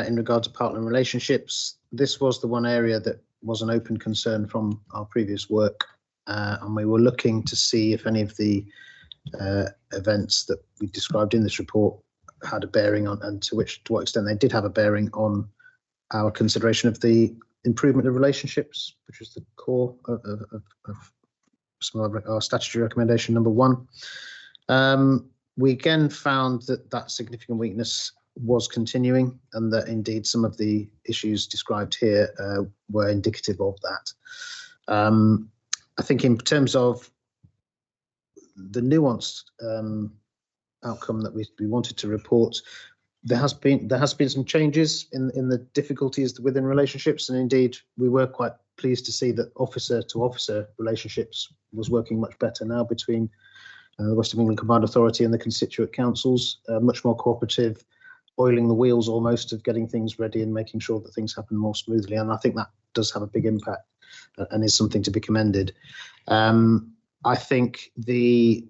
in regard to partner relationships, this was the one area that was an open concern from our previous work, and we were looking to see if any of the events that we described in this report had a bearing on, and to what extent they did have a bearing on our consideration of the improvement of relationships, which was the core of some of our statutory recommendation number 1. We again found that significant weakness was continuing, and that indeed some of the issues described here were indicative of that. I think in terms of the nuanced outcome that we wanted to report, there has been some changes in the difficulties within relationships, and indeed we were quite pleased to see that officer to officer relationships was working much better now between the West of England Combined Authority and the constituent councils, much more cooperative, oiling the wheels almost of getting things ready and making sure that things happen more smoothly. And I think that does have a big impact and is something to be commended. I think the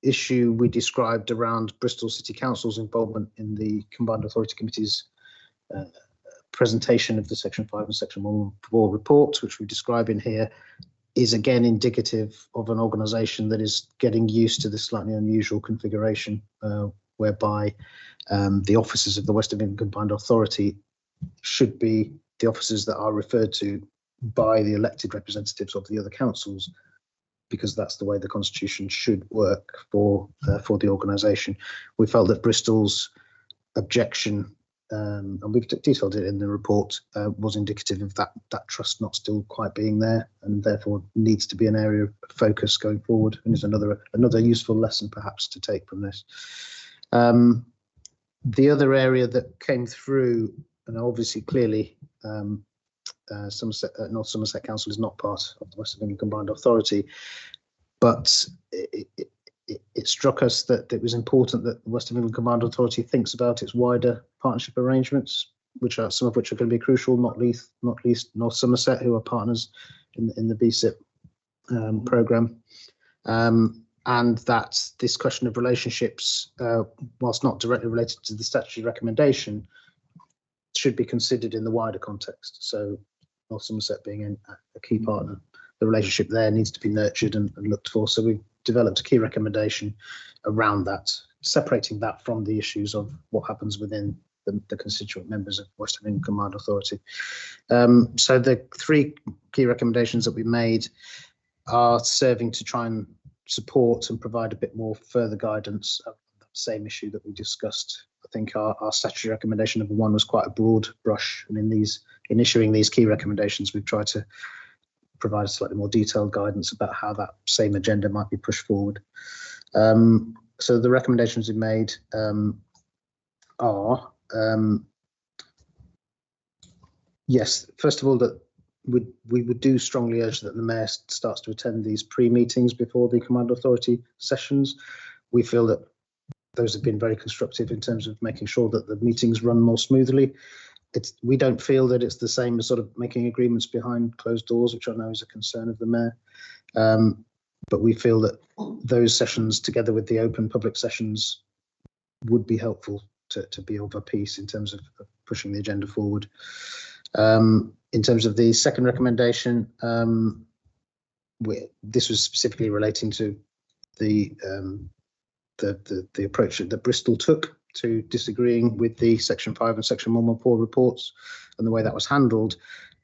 issue we described around Bristol City Council's involvement in the Combined Authority Committee's presentation of the Section 5 and Section 114 reports, which we describe in here, is again indicative of an organisation that is getting used to this slightly unusual configuration, whereby the officers of the West of England Combined Authority should be the officers that are referred to by the elected representatives of the other councils, because that's the way the constitution should work for the organisation. We felt that Bristol's objection, and we've detailed it in the report, was indicative of that trust not still quite being there, and therefore needs to be an area of focus going forward, and is another useful lesson perhaps to take from this. The other area that came through, and obviously clearly North Somerset Council is not part of the West of England Combined Authority, but it struck us that it was important that the West of England Combined Authority thinks about its wider partnership arrangements, some of which are going to be crucial, not least North Somerset, who are partners in the BSIP programme, and that this question of relationships, whilst not directly related to the statutory recommendation, should be considered in the wider context. So North Somerset being a key partner, the relationship there needs to be nurtured and looked for. So we've developed a key recommendation around that, separating that from the issues of what happens within the constituent members of West of England Combined Authority. So the three key recommendations that we made are serving to try and support and provide a bit more further guidance of the same issue that we discussed. I think our statutory recommendation number 1 was quite a broad brush, and in issuing these key recommendations, we've tried to provide a slightly more detailed guidance about how that same agenda might be pushed forward. So the recommendations we made are, yes, first of all, that we would do strongly urge that the Mayor starts to attend these pre-meetings before the Combined Authority sessions. We feel that those have been very constructive in terms of making sure that the meetings run more smoothly. We don't feel that it's the same as sort of making agreements behind closed doors, which I know is a concern of the Mayor. But we feel that those sessions, together with the open public sessions, would be helpful to be of a piece in terms of pushing the agenda forward. In terms of the second recommendation, this was specifically relating to the approach that Bristol took to disagreeing with the Section 5 and Section 114 reports and the way that was handled.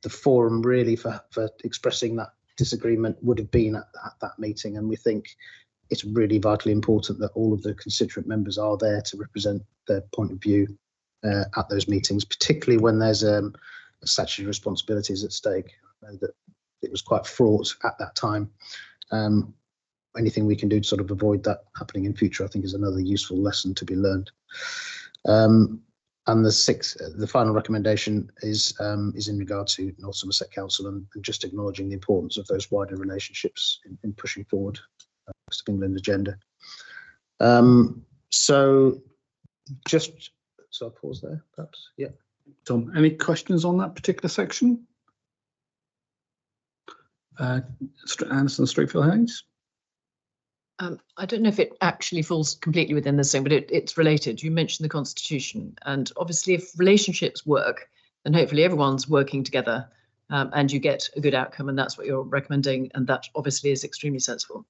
The forum really for expressing that disagreement would have been at that meeting, and we think it's really vitally important that all of the constituent members are there to represent their point of view at those meetings, particularly when there's statutory responsibilities at stake. I know that it was quite fraught at that time. Anything we can do to sort of avoid that happening in future, I think, is another useful lesson to be learned. And the final recommendation is in regard to North Somerset Council and just acknowledging the importance of those wider relationships in pushing forward the West of England agenda. So I'll pause there, perhaps. Yeah. Tom, any questions on that particular section? Anderson, Streetfield Hayes? I don't know if it actually falls completely within this thing, but it's related. You mentioned the Constitution, and obviously if relationships work, then hopefully everyone's working together and you get a good outcome, and that's what you're recommending, and that obviously is extremely sensible.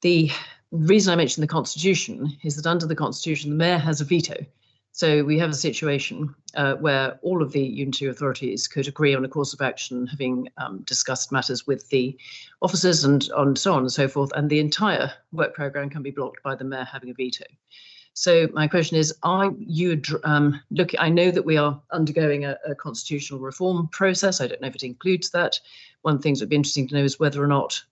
The reason I mentioned the Constitution is that under the Constitution, the Mayor has a veto. So we have a situation where all of the unitary authorities could agree on a course of action, having discussed matters with the officers and so on and so forth, and the entire work programme can be blocked by the Mayor having a veto. So my question is, are you looking? I know that we are undergoing a constitutional reform process. I don't know if it includes that. One of the things that would be interesting to know is whether or not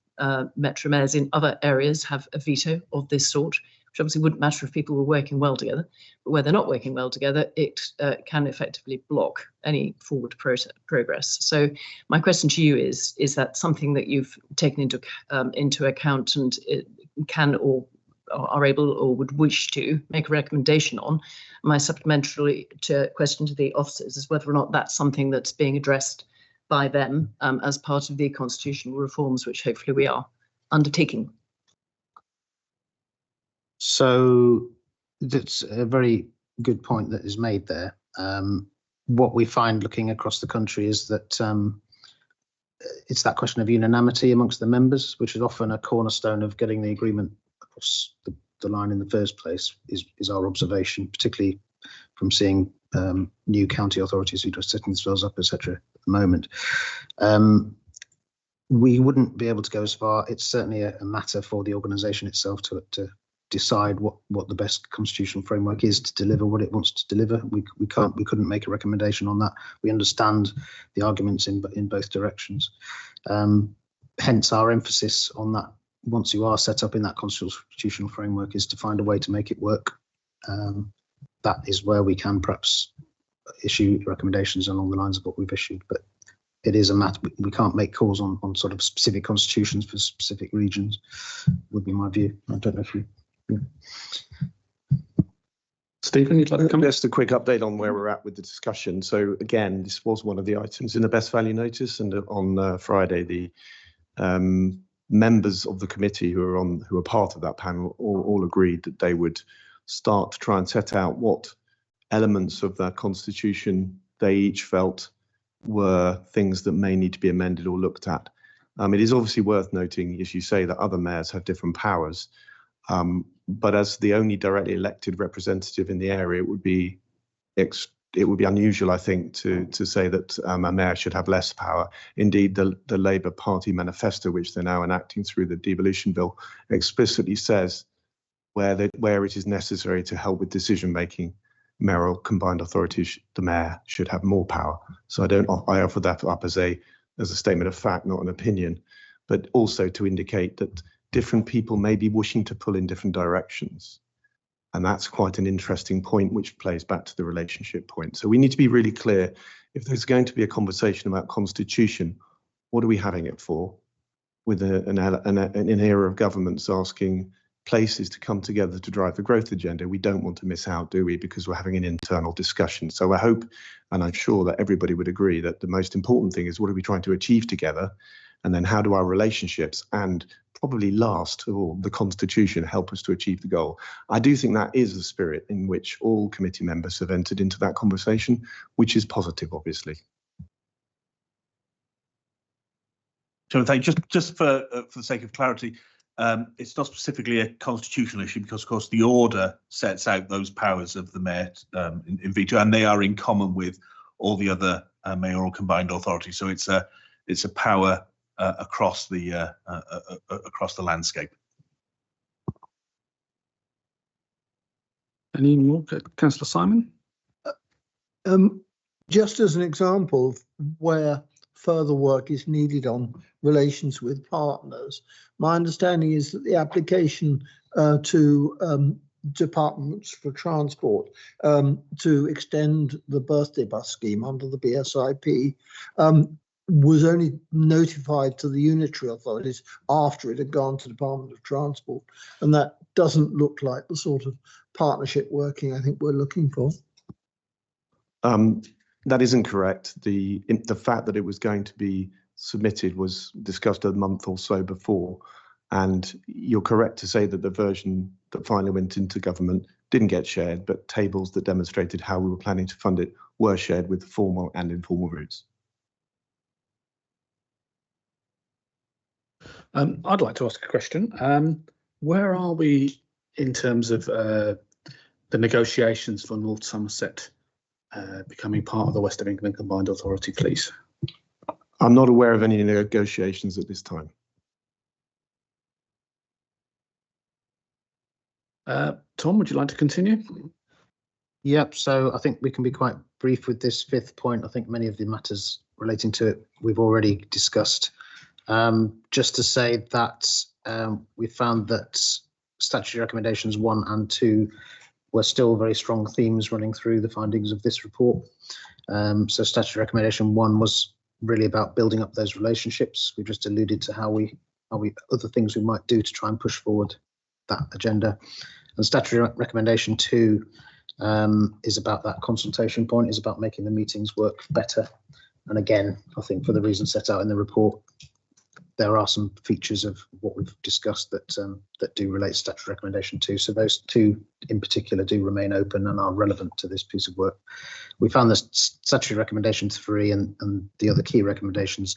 Metro mayors in other areas have a veto of this sort, which obviously wouldn't matter if people were working well together, but where they're not working well together, it can effectively block any forward progress. So my question to you is that something that you've taken into account and it can or are able or would wish to make a recommendation on? My supplementary question to the officers is whether or not that's something that's being addressed by them as part of the constitutional reforms, which hopefully we are undertaking. So that's a very good point that is made there. What we find looking across the country is that it's that question of unanimity amongst the members, which is often a cornerstone of getting the agreement across the line in the first place, is our observation, particularly from seeing new county authorities who are setting themselves up, etc. at the moment. We wouldn't be able to go as far. It's certainly a matter for the organisation itself to decide what the best constitutional framework is to deliver what it wants to deliver. We couldn't make a recommendation on that. We understand the arguments in both directions. Hence our emphasis on that. Once you are set up in that constitutional framework, is to find a way to make it work. That is where we can perhaps issue recommendations along the lines of what we've issued, but it is a matter. We can't make calls on sort of specific constitutions for specific regions, would be my view. I don't know if you. Stephen, you'd like to come? Just a quick update on where we're at with the discussion. So again, this was one of the items in the best value notice, and on Friday, the members of the committee who are part of that panel all agreed that they would start to try and set out what elements of that constitution they each felt were things that may need to be amended or looked at. It is obviously worth noting, as you say, that other mayors have different powers. But as the only directly elected representative in the area, it would be unusual, I think, to say that a mayor should have less power. Indeed, the Labour Party manifesto, which they're now enacting through the devolution bill, explicitly says where it is necessary to help with decision making, mayoral combined authorities, the mayor should have more power. So I offer that up as a statement of fact, not an opinion, but also to indicate that different people may be wishing to pull in different directions. And that's quite an interesting point, which plays back to the relationship point. So we need to be really clear, if there's going to be a conversation about constitution, what are we having it for? With an era of governments asking places to come together to drive the growth agenda, we don't want to miss out, do we? Because we're having an internal discussion. So I hope, and I'm sure that everybody would agree, that the most important thing is what are we trying to achieve together? And then how do our relationships and probably last of all, the Constitution help us to achieve the goal? I do think that is the spirit in which all committee members have entered into that conversation, which is positive, obviously. Jonathan, just for the sake of clarity, it's not specifically a constitutional issue because, of course, the order sets out those powers of the mayor in veto, and they are in common with all the other mayoral combined authorities. So it's a power across the landscape. Any more, Councillor Simon? Just as an example of where further work is needed on relations with partners, my understanding is that the application to departments for transport to extend the birthday bus scheme under the BSIP was only notified to the unitary authorities after it had gone to the Department of Transport, and that doesn't look like the sort of partnership working I think we're looking for. That isn't correct. The fact that it was going to be submitted was discussed a month or so before, and you're correct to say that the version that finally went into government didn't get shared, but tables that demonstrated how we were planning to fund it were shared with formal and informal routes. I'd like to ask a question. Where are we in terms of the negotiations for North Somerset becoming part of the West of England Combined Authority, please? I'm not aware of any negotiations at this time. Tom, would you like to continue? Yep, so I think we can be quite brief with this fifth point. I think many of the matters relating to it we've already discussed. Just to say that we found that statutory recommendations 1 and 2 were still very strong themes running through the findings of this report. So statutory recommendation 1 was really about building up those relationships. We just alluded to how we other things we might do to try and push forward that agenda. And statutory recommendation 2 is about that consultation point, is about making the meetings work better. And again, I think for the reasons set out in the report, there are some features of what we've discussed that that do relate to statutory recommendation 2. So those 2 in particular do remain open and are relevant to this piece of work. We found the statutory recommendation 3 and the other key recommendations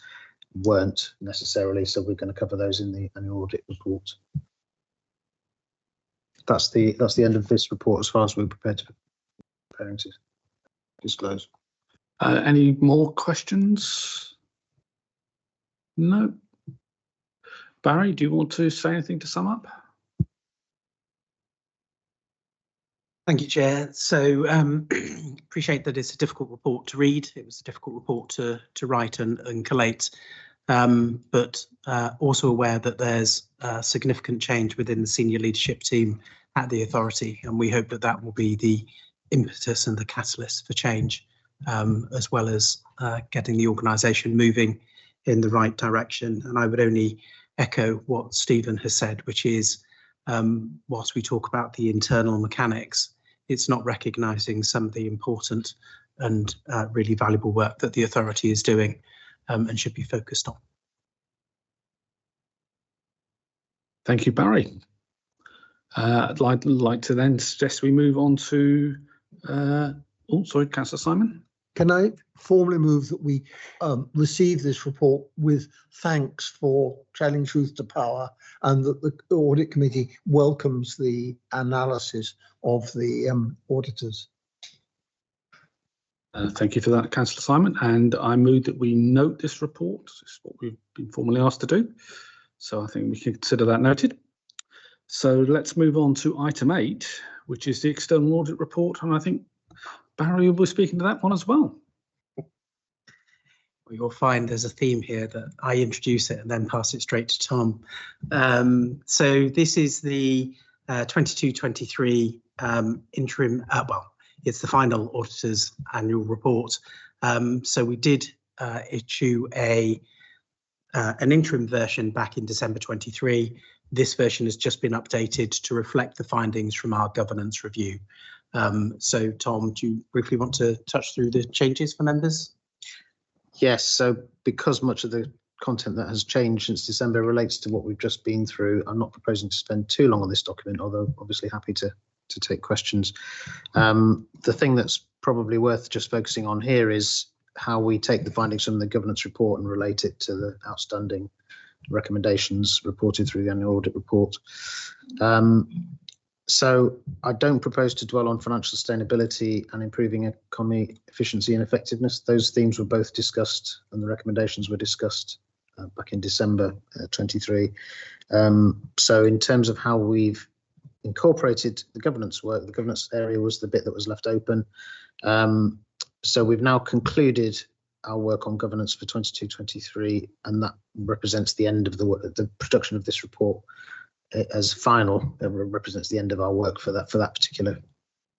weren't necessarily, so we're going to cover those in the annual audit report. That's the end of this report as far as we're prepared to disclose. Any more questions? No. Barry, do you want to say anything to sum up? Thank you, Chair. So appreciate that it's a difficult report to read. It was a difficult report to write and collate, but also aware that there's significant change within the senior leadership team at the authority, and we hope that that will be the impetus and the catalyst for change, as well as getting the organisation moving in the right direction. And I would only echo what Stephen has said, which is whilst we talk about the internal mechanics, it's not recognising some of the important and really valuable work that the authority is doing and should be focused on. Thank you, Barry. I'd like to then suggest we move on to, Councillor Simon. Can I formally move that we receive this report with thanks for telling truth to power, and that the Audit Committee welcomes the analysis of the auditors? Thank you for that, Councillor Simon. And I move that we note this report. This is what we've been formally asked to do. So I think we can consider that noted. So let's move on to item 8, which is the external audit report. And I think Barry will be speaking to that one as well. Well, you'll find there's a theme here that I introduce it and then pass it straight to Tom. So this is the 22-23 interim, it's the final auditor's annual report. So we did issue an interim version back in December 23. This version has just been updated to reflect the findings from our governance review. So Tom, do you briefly want to touch through the changes for members? Yes, so because much of the content that has changed since December relates to what we've just been through, I'm not proposing to spend too long on this document, although obviously happy to take questions. The thing that's probably worth just focusing on here is how we take the findings from the governance report and relate it to the outstanding recommendations reported through the annual audit report. So I don't propose to dwell on financial sustainability and improving economy efficiency and effectiveness. Those themes were both discussed and the recommendations were discussed back in December 23. So in terms of how we've incorporated the governance work, the governance area was the bit that was left open. So we've now concluded our work on governance for 22-23, and that represents the end of the production of this report as final. It represents the end of our work for that particular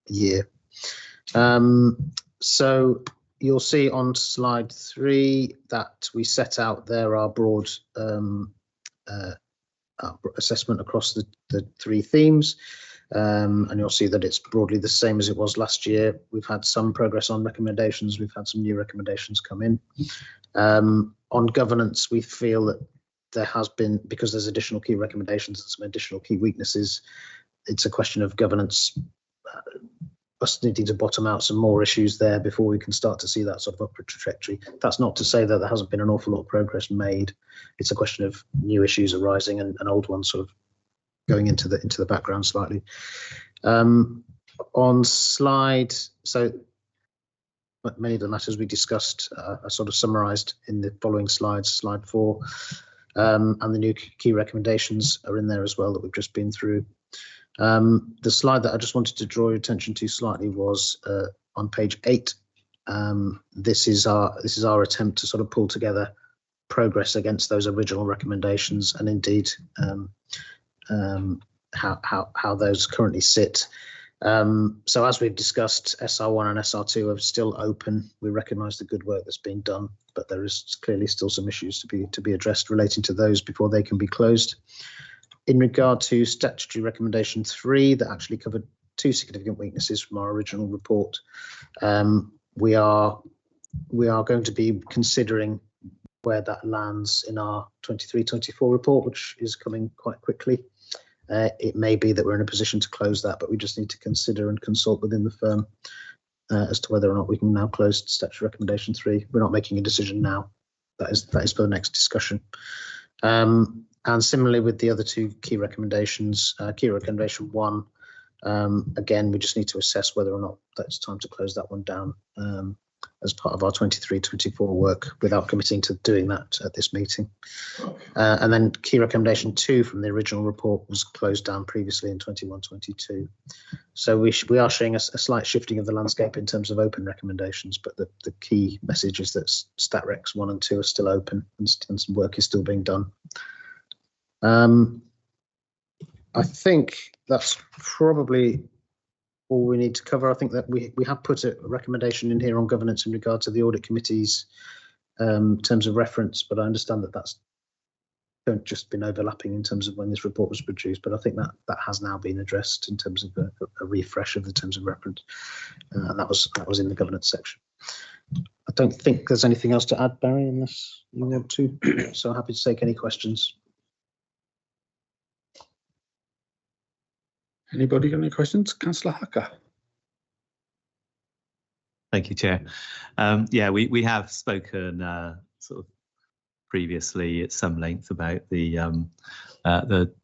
year. So you'll see on slide 3 that we set out there our broad assessment across the 3 themes. And you'll see that it's broadly the same as it was last year. We've had some progress on recommendations. We've had some new recommendations come in. On governance, we feel that there has been, because there's additional key recommendations and some additional key weaknesses, it's a question of governance, us needing to bottom out some more issues there before we can start to see that sort of upward trajectory. That's not to say that there hasn't been an awful lot of progress made. It's a question of new issues arising and old ones sort of going into the background slightly. On slide, so many of the matters we discussed are sort of summarised in the following slides, slide 4, and the new key recommendations are in there as well that we've just been through. The slide that I just wanted to draw your attention to slightly was on page 8. This is our attempt to sort of pull together progress against those original recommendations, and indeed how those currently sit. So as we've discussed, SR1 and SR2 are still open. We recognise the good work that's been done, but there is clearly still some issues to be addressed relating to those before they can be closed. In regard to statutory recommendation 3, that actually covered 2 significant weaknesses from our original report. We are going to be considering where that lands in our 23-24 report, which is coming quite quickly. It may be that we're in a position to close that, but we just need to consider and consult within the firm as to whether or not we can now close statutory recommendation 3. We're not making a decision now. That is for the next discussion. And similarly with the other 2 key recommendations, key recommendation 1, again, we just need to assess whether or not that's time to close that one down as part of our 23-24 work without committing to doing that at this meeting. And then key recommendation 2 from the original report was closed down previously in 21-22. So we are showing a slight shifting of the landscape in terms of open recommendations, but the key message is that StatRecs 1 and 2 are still open and some work is still being done. I think that's probably all we need to cover. I think that we have put a recommendation in here on governance in regard to the audit committee's terms of reference, but I understand that that's just been overlapping in terms of when this report was produced, but I think that has now been addressed in terms of a refresh of the terms of reference, and that was in the governance section. I don't think there's anything else to add, Barry, unless you want to. So happy to take any questions. Anybody got any questions? Councillor Hacker. Thank you, Chair. Yeah, we have spoken sort of previously at some length about the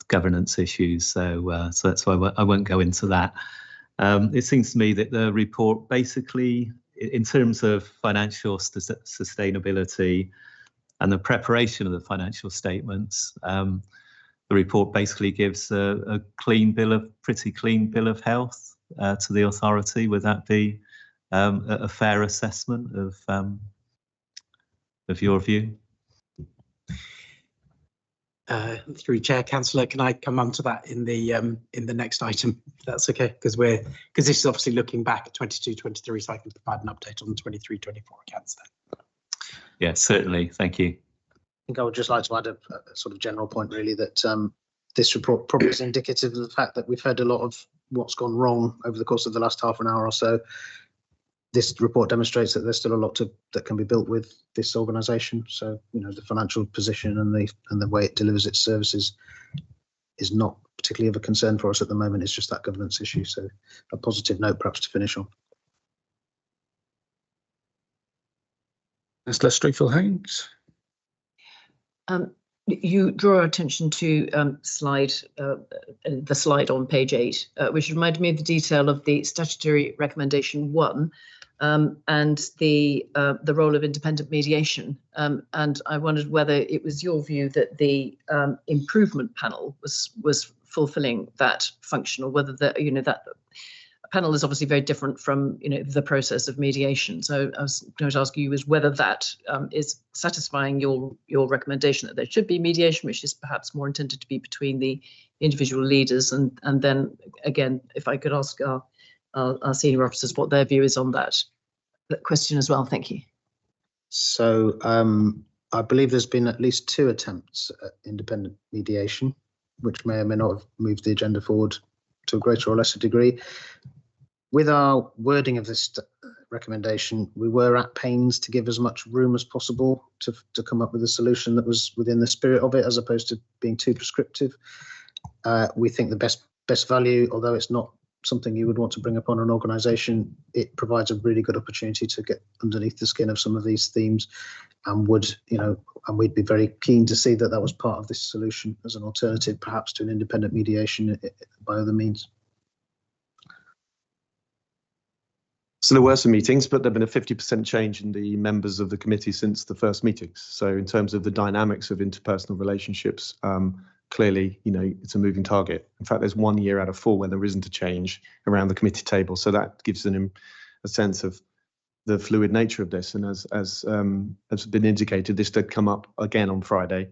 governance issues, so that's why I won't go into that. It seems to me that the report basically, in terms of financial sustainability and the preparation of the financial statements, the report basically gives a pretty clean bill of health to the authority. Would that be a fair assessment of your view? Through Chair, Councillor, can I come on to that in the next item, if that's okay? Because this is obviously looking back at 22-23, so I can provide an update on the 23-24 accounts then. Yeah, certainly. Thank you. I think I would just like to add a sort of general point, really, that this report probably is indicative of the fact that we've heard a lot of what's gone wrong over the course of the last half an hour or so. This report demonstrates that there's still a lot that can be built with this organisation. So, you know, the financial position and the way it delivers its services is not particularly of a concern for us at the moment. It's just that governance issue. So, a positive note, perhaps, to finish on. Councillor Streetfield-Haynes. You draw our attention to the slide on page 8, which reminded me of the detail of the statutory recommendation 1 and the role of independent mediation. And I wondered whether it was your view that the improvement panel was fulfilling that function, or whether that panel is obviously very different from the process of mediation. So I was going to ask you is whether that is satisfying your recommendation that there should be mediation, which is perhaps more intended to be between the individual leaders, and then again, if I could ask our senior officers what their view is on that question as well. Thank you. So I believe there's been at least 2 attempts at independent mediation, which may or may not have moved the agenda forward to a greater or lesser degree. With our wording of this recommendation, we were at pains to give as much room as possible to come up with a solution that was within the spirit of it, as opposed to being too prescriptive. We think the best value, although it's not something you would want to bring upon an organisation, it provides a really good opportunity to get underneath the skin of some of these themes, and we'd be very keen to see that that was part of this solution as an alternative, perhaps, to an independent mediation by other means. So there were some meetings, but there've been a 50% change in the members of the committee since the first meetings. So in terms of the dynamics of interpersonal relationships, clearly, you know, it's a moving target. In fact, there's 1 year out of 4 where there isn't a change around the committee table. So that gives a sense of the fluid nature of this. And as been indicated, this did come up again on Friday.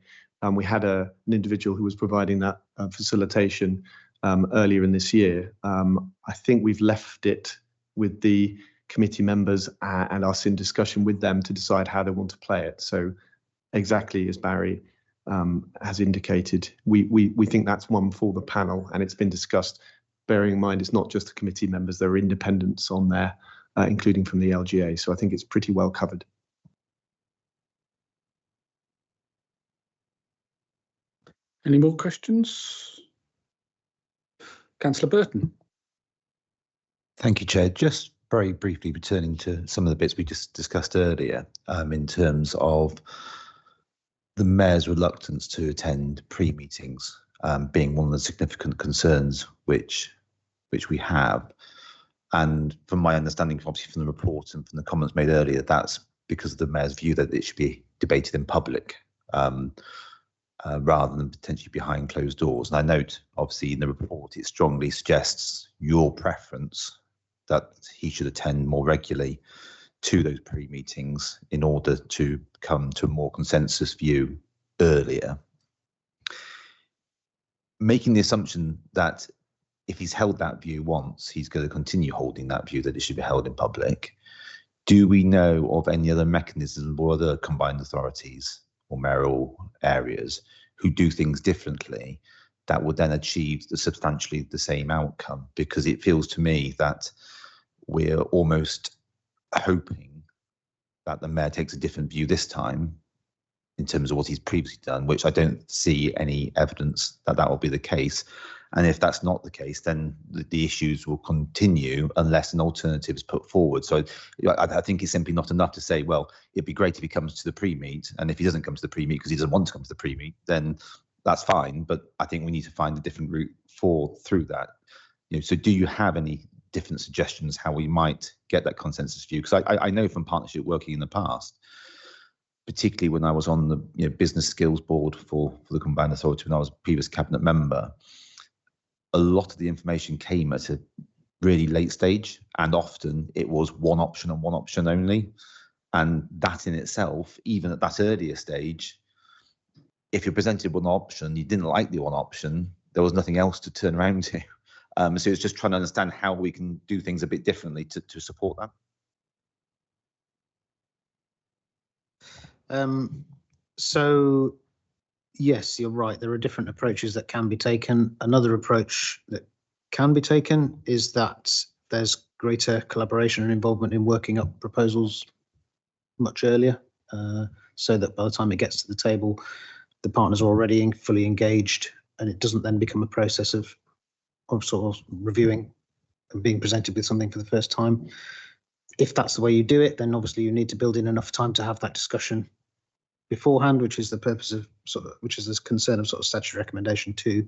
We had an individual who was providing that facilitation earlier in this year. I think we've left it with the committee members and us in discussion with them to decide how they want to play it. So exactly as Barry has indicated, we think that's one for the panel, and it's been discussed, bearing in mind it's not just the committee members, there are independents on there, including from the LGA. So I think it's pretty well covered. Any more questions? Councillor Burton. Thank you, Chair. Just very briefly returning to some of the bits we just discussed earlier in terms of the Mayor's reluctance to attend pre-meetings being one of the significant concerns which we have. And from my understanding, obviously from the report and from the comments made earlier, that's because of the Mayor's view that it should be debated in public rather than potentially behind closed doors. And I note, obviously, in the report, it strongly suggests your preference that he should attend more regularly to those pre-meetings in order to come to a more consensus view earlier. Making the assumption that if he's held that view once, he's going to continue holding that view that it should be held in public. Do we know of any other mechanisms or other combined authorities or mayoral areas who do things differently that would then achieve substantially the same outcome? Because it feels to me that we're almost hoping that the Mayor takes a different view this time in terms of what he's previously done, which I don't see any evidence that that will be the case. And if that's not the case, then the issues will continue unless an alternative is put forward. So I think it's simply not enough to say, well, it'd be great if he comes to the pre-meet. And if he doesn't come to the pre-meet because he doesn't want to come to the pre-meet, then that's fine. But I think we need to find a different route through that. You know, so do you have any different suggestions how we might get that consensus view? Because I know from partnership working in the past, particularly when I was on the business skills board for the combined authority when I was a previous cabinet member, a lot of the information came at a really late stage, and often it was one option and one option only. And that in itself, even at that earlier stage, if you're presented one option, you didn't like the one option, there was nothing else to turn around to. So it's just trying to understand how we can do things a bit differently to support that. So yes, you're right. There are different approaches that can be taken. Another approach that can be taken is that there's greater collaboration and involvement in working up proposals much earlier, so that by the time it gets to the table, the partners are already fully engaged, and it doesn't then become a process of sort of reviewing and being presented with something for the first time. If that's the way you do it, then obviously you need to build in enough time to have that discussion beforehand, which is the purpose of which is this concern of sort of statutory recommendation 2.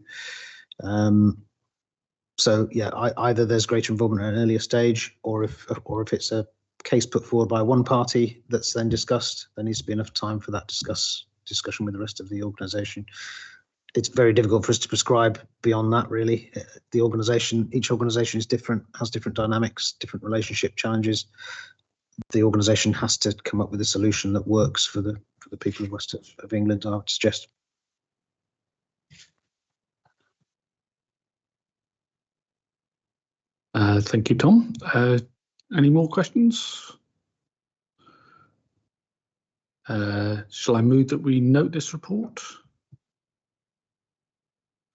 So yeah, either there's greater involvement at an earlier stage, or if it's a case put forward by one party that's then discussed, there needs to be enough time for that discussion with the rest of the organisation. It's very difficult for us to prescribe beyond that, really. Each organisation is different, has different dynamics, different relationship challenges. The organisation has to come up with a solution that works for the people of West of England, I would suggest. Thank you, Tom. Any more questions? Shall I move that we note this report?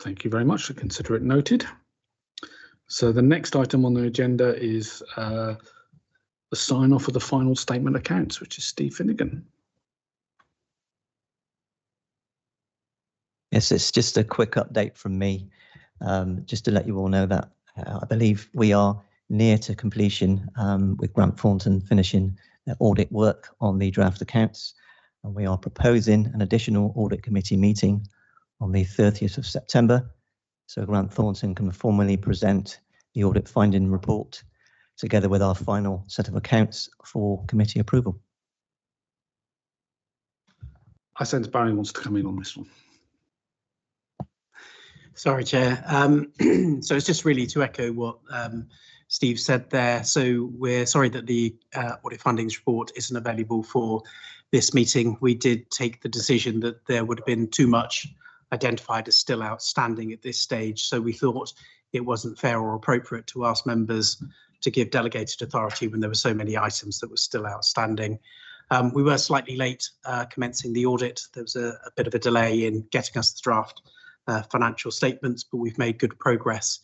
Thank you very much. I consider it noted. So the next item on the agenda is the sign off of the final statement accounts, which is Steve Finnegan. Yes, it's just a quick update from me, just to let you all know that I believe we are near to completion with Grant Thornton finishing their audit work on the draft accounts, and we are proposing an additional audit committee meeting on the 30th of September, so Grant Thornton can formally present the audit finding report together with our final set of accounts for committee approval. I sense Barry wants to come in on this one. Sorry, Chair. So it's just really to echo what Steve said there. So we're sorry that the audit findings report isn't available for this meeting. We did take the decision that there would have been too much identified as still outstanding at this stage. So we thought it wasn't fair or appropriate to ask members to give delegated authority when there were so many items that were still outstanding. We were slightly late commencing the audit. There was a bit of a delay in getting us the draft financial statements, but we've made good progress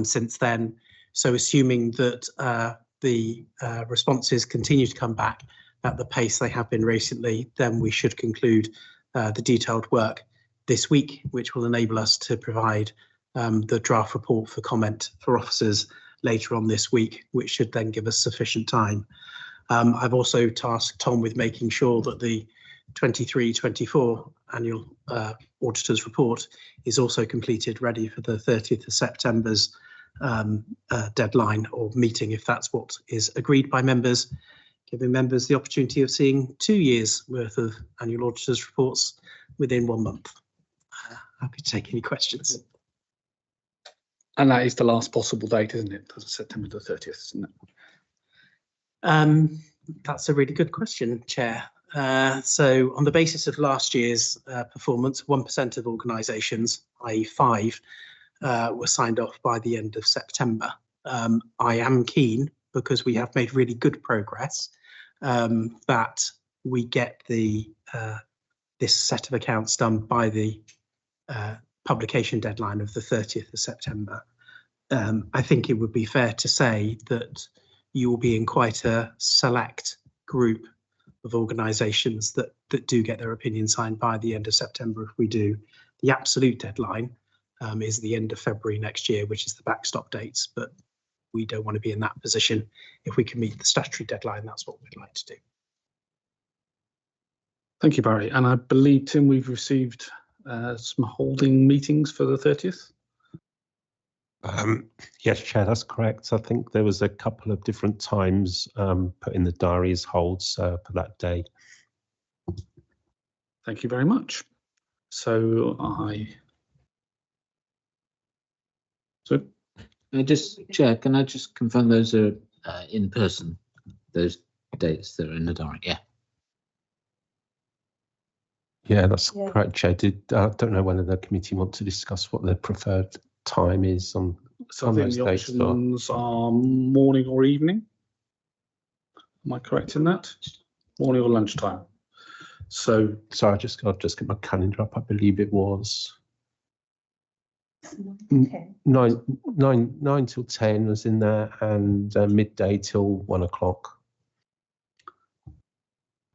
since then. So assuming that the responses continue to come back at the pace they have been recently, then we should conclude the detailed work this week, which will enable us to provide the draft report for comment for officers later on this week, which should then give us sufficient time. I've also tasked Tom with making sure that the 23-24 annual auditor's report is also completed, ready for the 30th of September's deadline or meeting, if that's what is agreed by members, giving members the opportunity of seeing 2 years worth of annual auditor's reports within 1 month. Happy to take any questions. And that is the last possible date, isn't it? September the 30th, isn't it? That's a really good question, Chair. So on the basis of last year's performance, 1% of organisations, i.e. 5, were signed off by the end of September. I am keen, because we have made really good progress, that we get the this set of accounts done by the publication deadline of the 30th of September. I think it would be fair to say that you will be in quite a select group of organisations that do get their opinion signed by the end of September if we do. The absolute deadline is the end of February next year, which is the backstop dates, but we don't want to be in that position. If we can meet the statutory deadline, that's what we'd like to do. Thank you, Barry. And I believe, Tim, we've received some holding meetings for the 30th. Yes, Chair, that's correct. I think there was a couple of different times put in the diary as holds for that day. Thank you very much. So Chair, can I just confirm those are in person, those dates that are in the diary? Yeah. Yeah, that's correct, Chair. I don't know whether the committee want to discuss what their preferred time is on I think the options are morning or evening. Am I correct in that? Morning or lunchtime? So sorry, I'll just get my calendar up. I believe it was 9 till 10 was in there, and midday till 1 o'clock.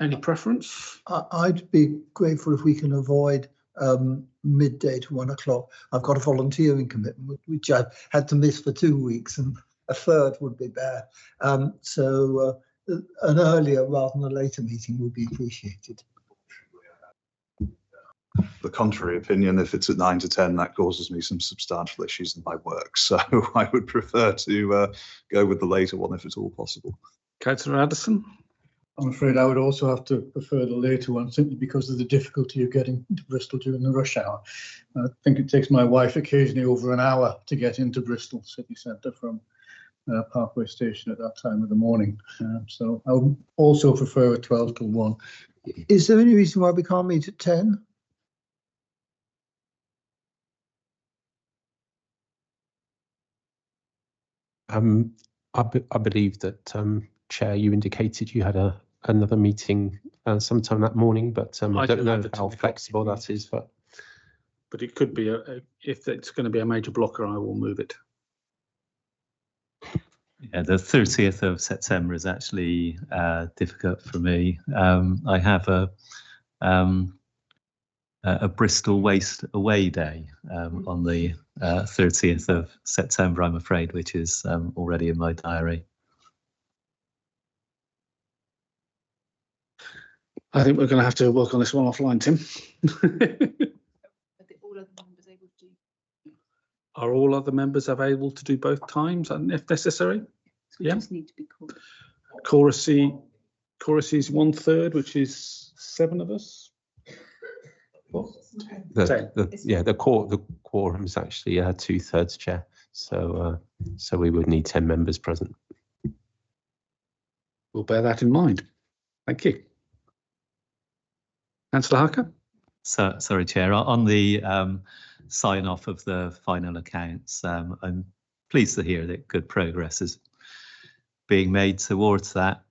Any preference? I'd be grateful if we can avoid midday to 1 o'clock. I've got a volunteering commitment which I've had to miss for 2 weeks, and a third would be there. So an earlier rather than a later meeting would be appreciated. The contrary opinion, if it's at 9 to 10, that causes me some substantial issues in my work. So I would prefer to go with the later one if at all possible. Councillor Addison? I'm afraid I would also have to prefer the later one, simply because of the difficulty of getting to Bristol during the rush hour. I think it takes my wife occasionally over an hour to get into Bristol city centre from Parkway Station at that time of the morning. So I would also prefer a 12 till 1. Is there any reason why we can't meet at 10? I believe that, Chair, you indicated you had another meeting sometime that morning, but I don't know how flexible that is. But it could be, if it's going to be a major blocker, I will move it. Yeah, the 30th of September is actually difficult for me. I have a Bristol Waste Away Day on the 30th of September, I'm afraid, which is already in my diary. I think we're going to have to work on this one offline, Tim. Are all other members available to do both times, and if necessary? We just need to be called. Chorus is 1/3, which is 7 of us. The quorum is actually 2/3, Chair. So we would need 10 members present. We'll bear that in mind. Thank you. Councillor Harker? So, sorry, Chair. On the sign off of the final accounts, I'm pleased to hear that good progress is being made towards that.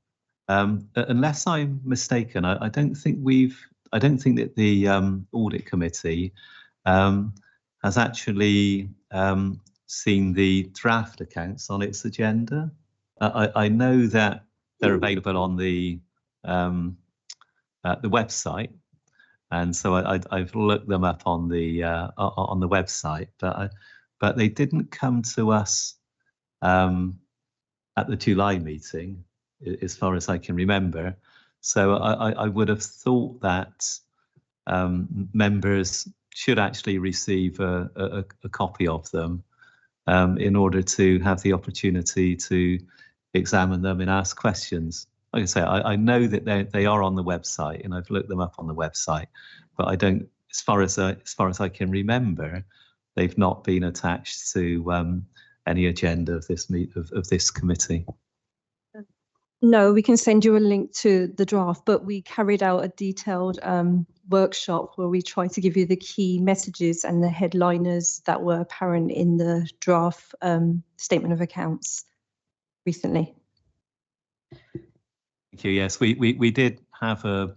Unless I'm mistaken, I don't think that the audit committee has actually seen the draft accounts on its agenda. I know that they're available on the website, and so I've looked them up on the website, but they didn't come to us at the July meeting, as far as I can remember. So I would have thought that members should actually receive a copy of them in order to have the opportunity to examine them and ask questions. Like I say, I know that they are on the website, and I've looked them up on the website, but I don't, as far as I can remember, they've not been attached to any agenda of this committee. No, we can send you a link to the draft, but we carried out a detailed workshop where we tried to give you the key messages and the headliners that were apparent in the draft statement of accounts recently. Thank you. Yes, we did have a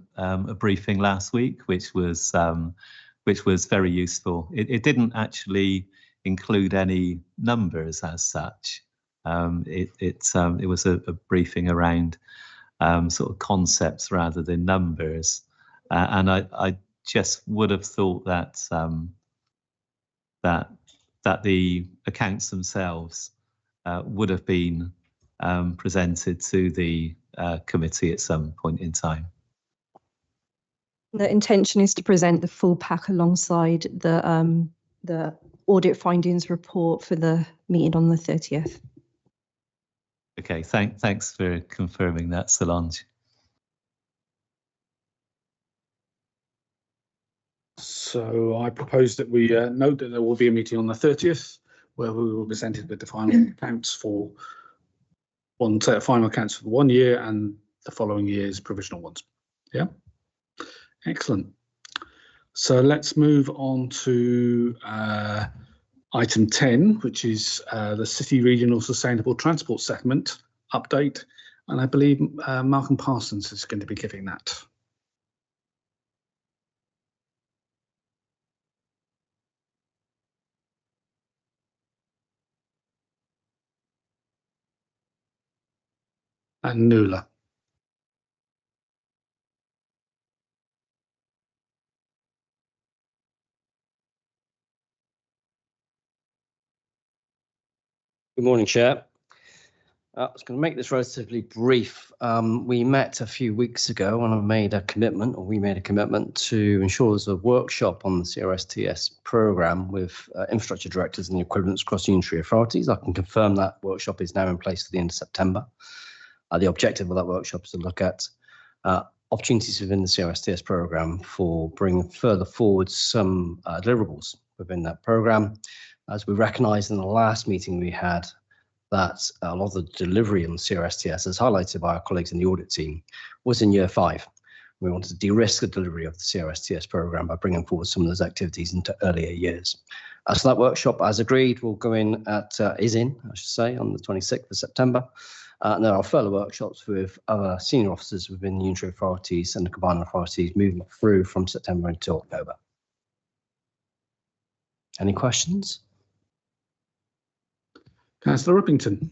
briefing last week, which was very useful. It didn't actually include any numbers as such. It was a briefing around sort of concepts rather than numbers, and I just would have thought that that the accounts themselves would have been presented to the committee at some point in time. The intention is to present the full pack alongside the audit findings report for the meeting on the 30th. Okay, thanks for confirming that, Solange. So I propose that we note that there will be a meeting on the 30th where we will be presented with the final accounts for one set of final accounts for the 1 year and the following year's provisional ones. Yeah, excellent. So let's move on to item 10, which is the City Regional Sustainable Transport Settlement update. And I believe Malcolm Parsons is going to be giving that. And Nuala. Good morning, Chair. I was going to make this relatively brief. We met a few weeks ago and we made a commitment to ensure there's a workshop on the CRSTS programme with infrastructure directors and the equivalents across unitary authorities. I can confirm that workshop is now in place for the end of September. The objective of that workshop is to look at opportunities within the CRSTS programme for bringing further forward some deliverables within that programme. As we recognised in the last meeting we had, that a lot of the delivery on the CRSTS, as highlighted by our colleagues in the audit team, was in year 5. We wanted to de-risk the delivery of the CRSTS programme by bringing forward some of those activities into earlier years. So that workshop, as agreed, will go in at, on the 26th of September. And there are further workshops with other senior officers within the unitary authorities and the combined authorities moving through from September until October. Any questions? Councillor Rippington.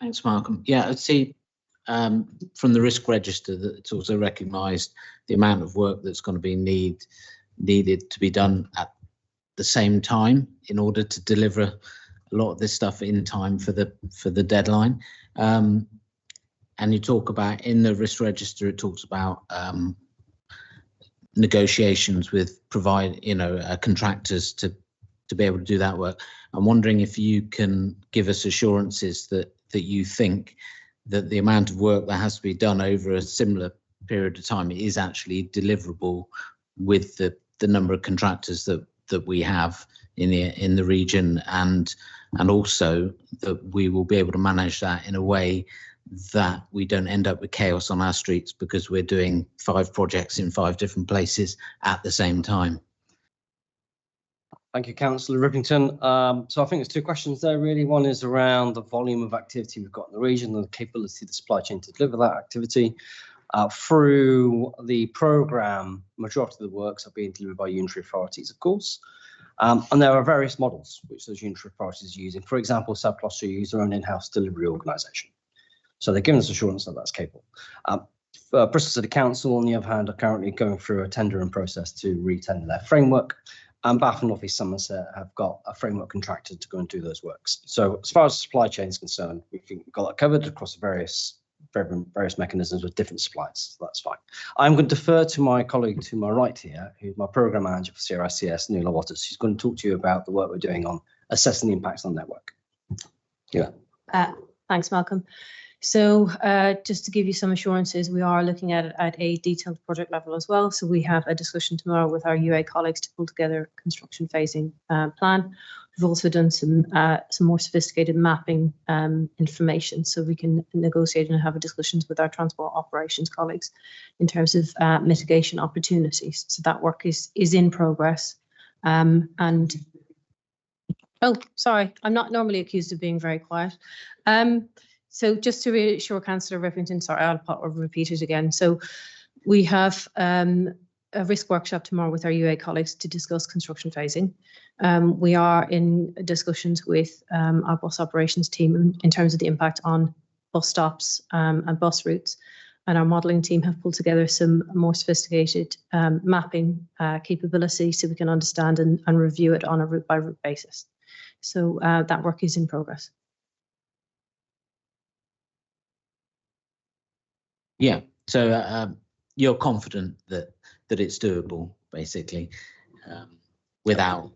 Thanks, Malcolm. Yeah, I'd see from the risk register that it's also recognised the amount of work that's going to be needed to be done at the same time in order to deliver a lot of this stuff in time for the deadline. And you talk about in the risk register, it talks about negotiations with contractors to be able to do that work. I'm wondering if you can give us assurances that you think that the amount of work that has to be done over a similar period of time is actually deliverable with the number of contractors that we have in the region, and also that we will be able to manage that in a way that we don't end up with chaos on our streets because we're doing 5 projects in 5 different places at the same time. Thank you, Councillor Rippington. So I think there's 2 questions there really. One is around the volume of activity we've got in the region and the capability of the supply chain to deliver that activity. Through the programme, majority of the works are being delivered by unitary authorities, of course. And there are various models which those unitary authorities are using. For example, South Gloucestershire use their own in-house delivery organisation. So they're giving us assurance that that's capable. Bristol City Council, on the other hand, are currently going through a tendering process to re-tender their framework. And Bath and North East Somerset have got a framework contractor to go and do those works. So as far as the supply chain is concerned, we think we've got that covered across various mechanisms with different suppliers. So that's fine. I'm going to defer to my colleague to my right here, who's my programme manager for CRSTS, Neil Waters. She's going to talk to you about the work we're doing on assessing the impacts on the network. Yeah. Thanks, Malcolm. So just to give you some assurances, we are looking at it at a detailed project level as well. So we have a discussion tomorrow with our UA colleagues to pull together a construction phasing plan. We've also done some more sophisticated mapping information, so we can negotiate and have discussions with our transport operations colleagues in terms of mitigation opportunities. So that work is in progress. And oh, sorry, I'm not normally accused of being very quiet. So just to reassure Councillor Rippington, sorry, I'll repeat it again. So we have a risk workshop tomorrow with our UA colleagues to discuss construction phasing. We are in discussions with our bus operations team in terms of the impact on bus stops and bus routes. And our modelling team have pulled together some more sophisticated mapping capability so we can understand and review it on a route by route basis. So that work is in progress. Yeah, so you're confident that it's doable, basically, without,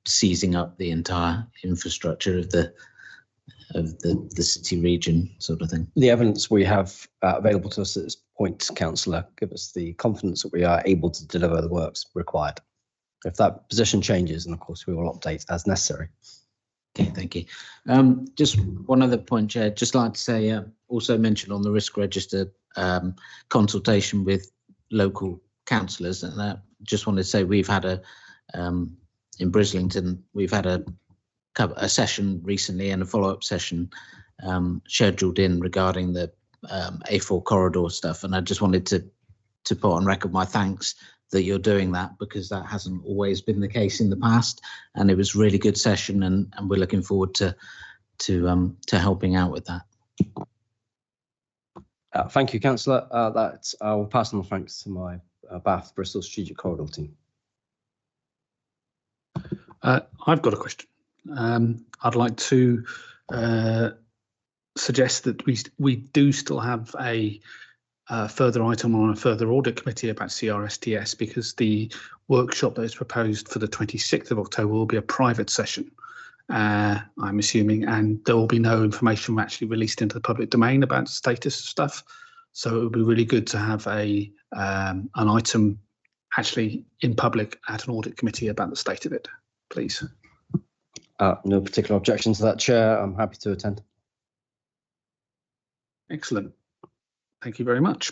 seizing up the entire infrastructure of the city region, sort of thing. The evidence we have available to us at this point, Councillor, give us the confidence that we are able to deliver the works required. If that position changes, and of course we will update as necessary. Okay, thank you. Just one other point, Chair. Just like to say, also mentioned on the risk register consultation with local councillors, and I just wanted to say we've had in Brislington, we've had a session recently and a follow-up session scheduled in regarding the A4 corridor stuff, and I just wanted to put on record my thanks that you're doing that, because that hasn't always been the case in the past, and it was a really good session, and we're looking forward to helping out with that. Thank you, Councillor. I will pass on the thanks to my Bath Bristol Strategic Corridor team. I've got a question. I'd like to suggest that we do still have a further item on a further audit committee about CRSTS, because the workshop that is proposed for the 26th of October will be a private session, I'm assuming, and there will be no information actually released into the public domain about the status of stuff. So it would be really good to have an item actually in public at an audit committee about the state of it, please. No particular objection to that, Chair. I'm happy to attend. Excellent. Thank you very much.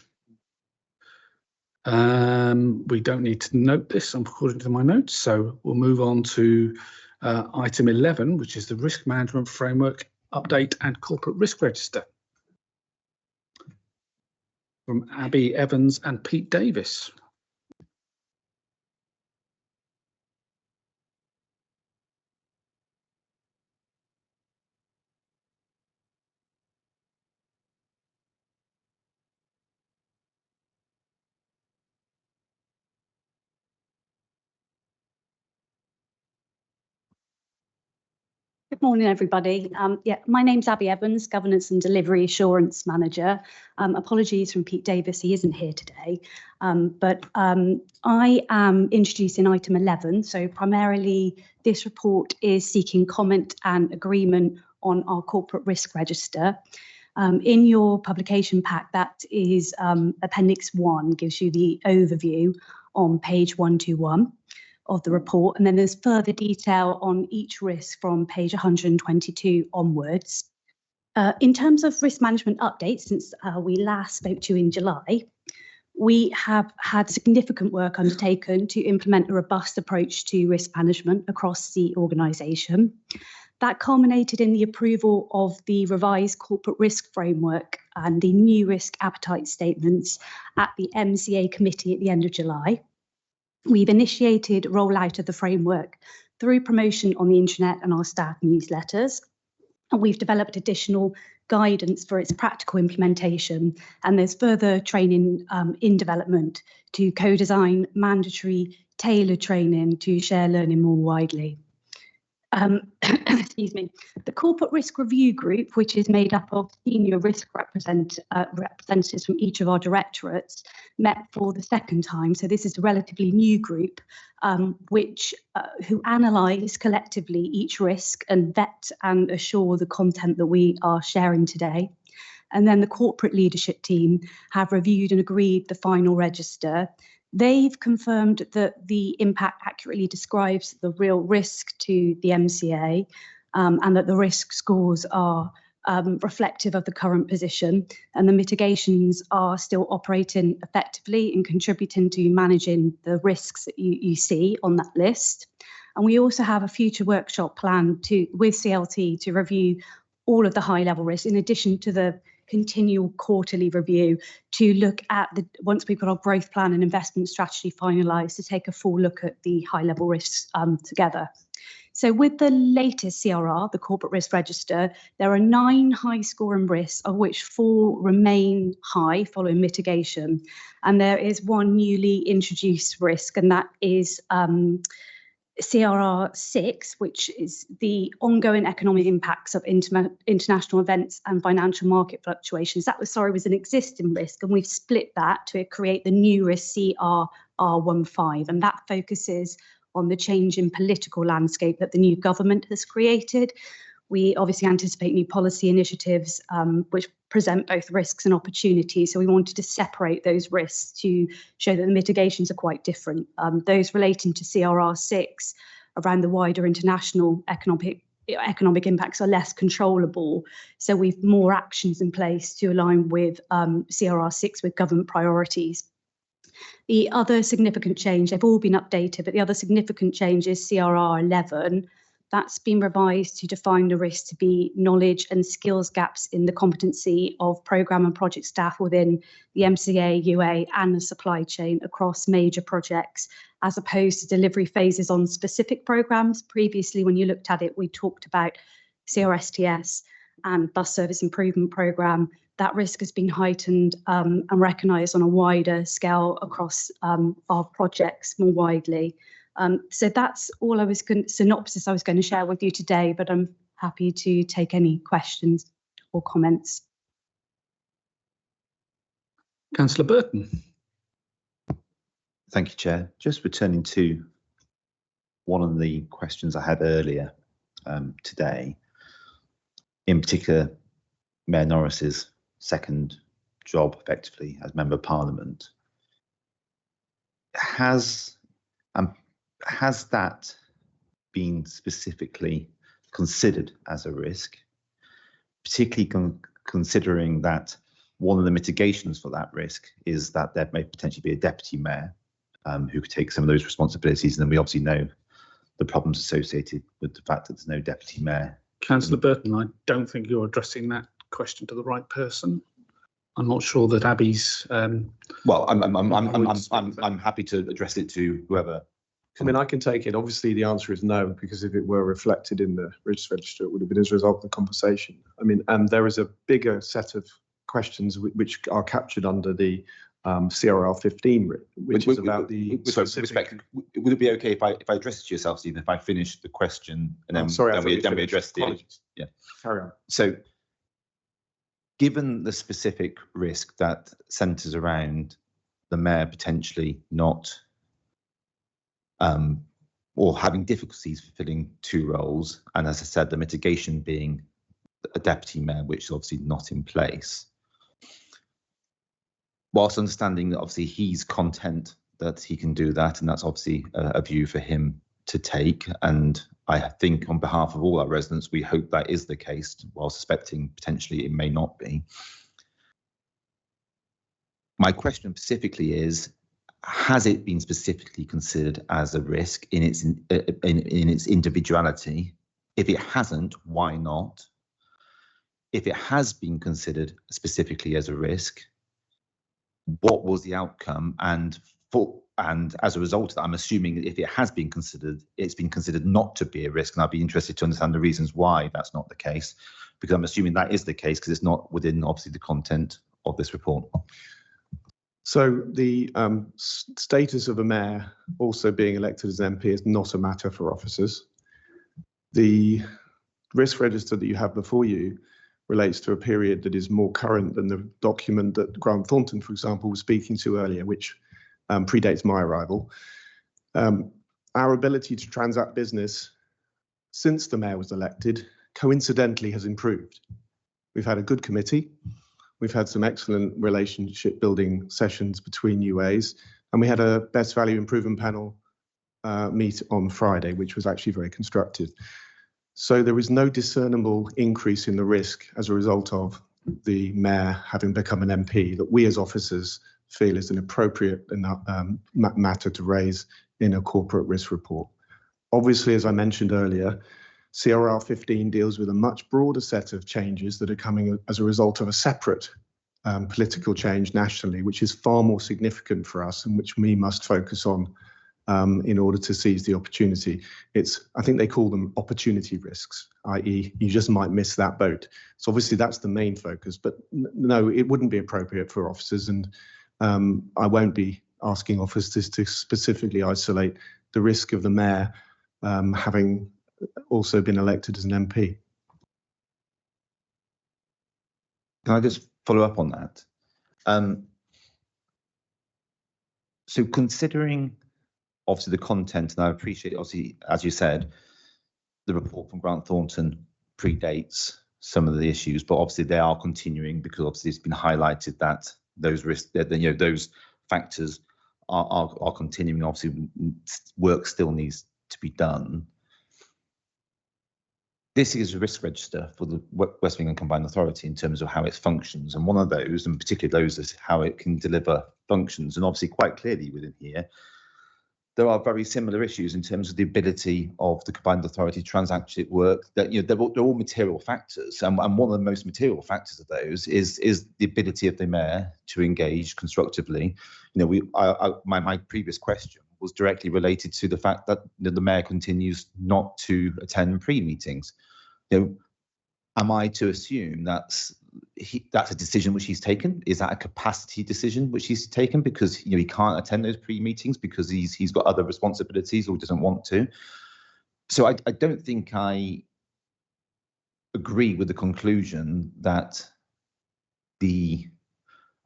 We don't need to note this according to my notes, so we'll move on to item 11, which is the Risk Management Framework Update and Corporate Risk Register, from Abby Evans and Pete Davis. Good morning, everybody. My name's Abby Evans, Governance and Delivery Assurance Manager. Apologies from Pete Davis, he isn't here today. But I am introducing item 11. So primarily this report is seeking comment and agreement on our corporate risk register. In your publication pack, that is Appendix 1, gives you the overview on page 121 of the report. And then there's further detail on each risk from page 122 onwards. In terms of risk management updates, since we last spoke to you in July, we have had significant work undertaken to implement a robust approach to risk management across the organisation. That culminated in the approval of the revised corporate risk framework and the new risk appetite statements at the MCA committee at the end of July. We've initiated rollout of the framework through promotion on the internet and our staff newsletters. And we've developed additional guidance for its practical implementation. And there's further training in development to co-design mandatory tailored training to share learning more widely. Excuse me. The Corporate Risk Review Group, which is made up of senior risk representatives from each of our directorates, met for the second time. So this is a relatively new group who analyse collectively each risk and vet and assure the content that we are sharing today. And then the corporate leadership team have reviewed and agreed the final register. They've confirmed that the impact accurately describes the real risk to the MCA and that the risk scores are reflective of the current position, and the mitigations are still operating effectively and contributing to managing the risks that you see on that list. And we also have a future workshop planned with CLT to review all of the high-level risks, in addition to the continual quarterly review, to look at once we've got our growth plan and investment strategy finalised, to take a full look at the high-level risks together. So with the latest CRR, the Corporate Risk Register, there are 9 high-scoring risks, of which 4 remain high following mitigation. And there is one newly introduced risk, and that is CRR 6, which is the ongoing economic impacts of international events and financial market fluctuations. That was an existing risk, and we've split that to create the new risk CRR 15, and that focuses on the change in political landscape that the new government has created. We obviously anticipate new policy initiatives which present both risks and opportunities. So we wanted to separate those risks to show that the mitigations are quite different. Those relating to CRR 6 around the wider international economic impacts are less controllable. So we've more actions in place to align with CRR 6 with government priorities. The other significant change, they've all been updated, but the other significant change is CRR 11. That's been revised to define the risk to be knowledge and skills gaps in the competency of programme and project staff within the MCA, UA and the supply chain across major projects, as opposed to delivery phases on specific programmes. Previously, when you looked at it, we talked about CRSTS and bus service improvement programme. That risk has been heightened and recognised on a wider scale across our projects more widely. So that's all synopsis I was going to share with you today, but I'm happy to take any questions or comments. Councillor Burton. Thank you, Chair. Just returning to one of the questions I had earlier today, in particular, Mayor Norris's second job effectively as Member of Parliament. Has that been specifically considered as a risk, particularly considering that one of the mitigations for that risk is that there may potentially be a deputy mayor who could take some of those responsibilities, and then we obviously know the problems associated with the fact that there's no deputy mayor. Councillor Burton, I don't think you're addressing that question to the right person. I'm not sure that Abby's. Well, I'm happy to address it to whoever. I mean, I can take it. Obviously, the answer is no, because if it were reflected in the register, it would have been as a result of the conversation. I mean, and there is a bigger set of questions which are captured under the CRL 15, which is about the. With respect, would it be okay if I address it to yourself, Stephen? If I finish the question and then, then we address the. Yeah. Carry on. So, given the specific risk that centres around the mayor potentially not. Or having difficulties fulfilling 2 roles, and as I said, the mitigation being a deputy mayor, which is obviously not in place. Whilst understanding that obviously he's content that he can do that, and that's obviously a view for him to take. And I think on behalf of all our residents, we hope that is the case, while suspecting potentially it may not be. My question specifically is, has it been specifically considered as a risk in its individuality? If it hasn't, why not? If it has been considered specifically as a risk, what was the outcome? And as a result of that, I'm assuming that if it has been considered, it's been considered not to be a risk. And I'd be interested to understand the reasons why that's not the case, because I'm assuming that is the case because it's not within obviously the content of this report. So the status of a mayor also being elected as an MP is not a matter for officers. The risk register that you have before you relates to a period that is more current than the document that Grant Thornton, for example, was speaking to earlier, which predates my arrival. Our ability to transact business since the mayor was elected coincidentally has improved. We've had a good committee. We've had some excellent relationship building sessions between UAs, and we had a best value improvement panel meet on Friday, which was actually very constructive. So there is no discernible increase in the risk as a result of the mayor having become an MP that we as officers feel is an appropriate matter to raise in a corporate risk report. Obviously, as I mentioned earlier, CRR 15 deals with a much broader set of changes that are coming as a result of a separate political change nationally, which is far more significant for us and which we must focus on in order to seize the opportunity. I think they call them opportunity risks, i.e. you just might miss that boat. So obviously that's the main focus, but no, it wouldn't be appropriate for officers, and I won't be asking officers to specifically isolate the risk of the mayor having also been elected as an MP. Can I just follow up on that? So considering obviously the content, and I appreciate obviously, as you said, the report from Grant Thornton predates some of the issues, but obviously they are continuing because obviously it's been highlighted that those risks, those factors are continuing. Obviously, work still needs to be done. This is a risk register for the West England Combined Authority in terms of how it functions, and one of those, and particularly those, is how it can deliver functions. And obviously, quite clearly within here, there are very similar issues in terms of the ability of the Combined Authority to transact work. That they're all material factors, and one of the most material factors of those is the ability of the mayor to engage constructively. My previous question was directly related to the fact that the mayor continues not to attend pre-meetings. Am I to assume that's a decision which he's taken? Is that a capacity decision which he's taken because he can't attend those pre-meetings because he's got other responsibilities or doesn't want to? So I don't think I agree with the conclusion that the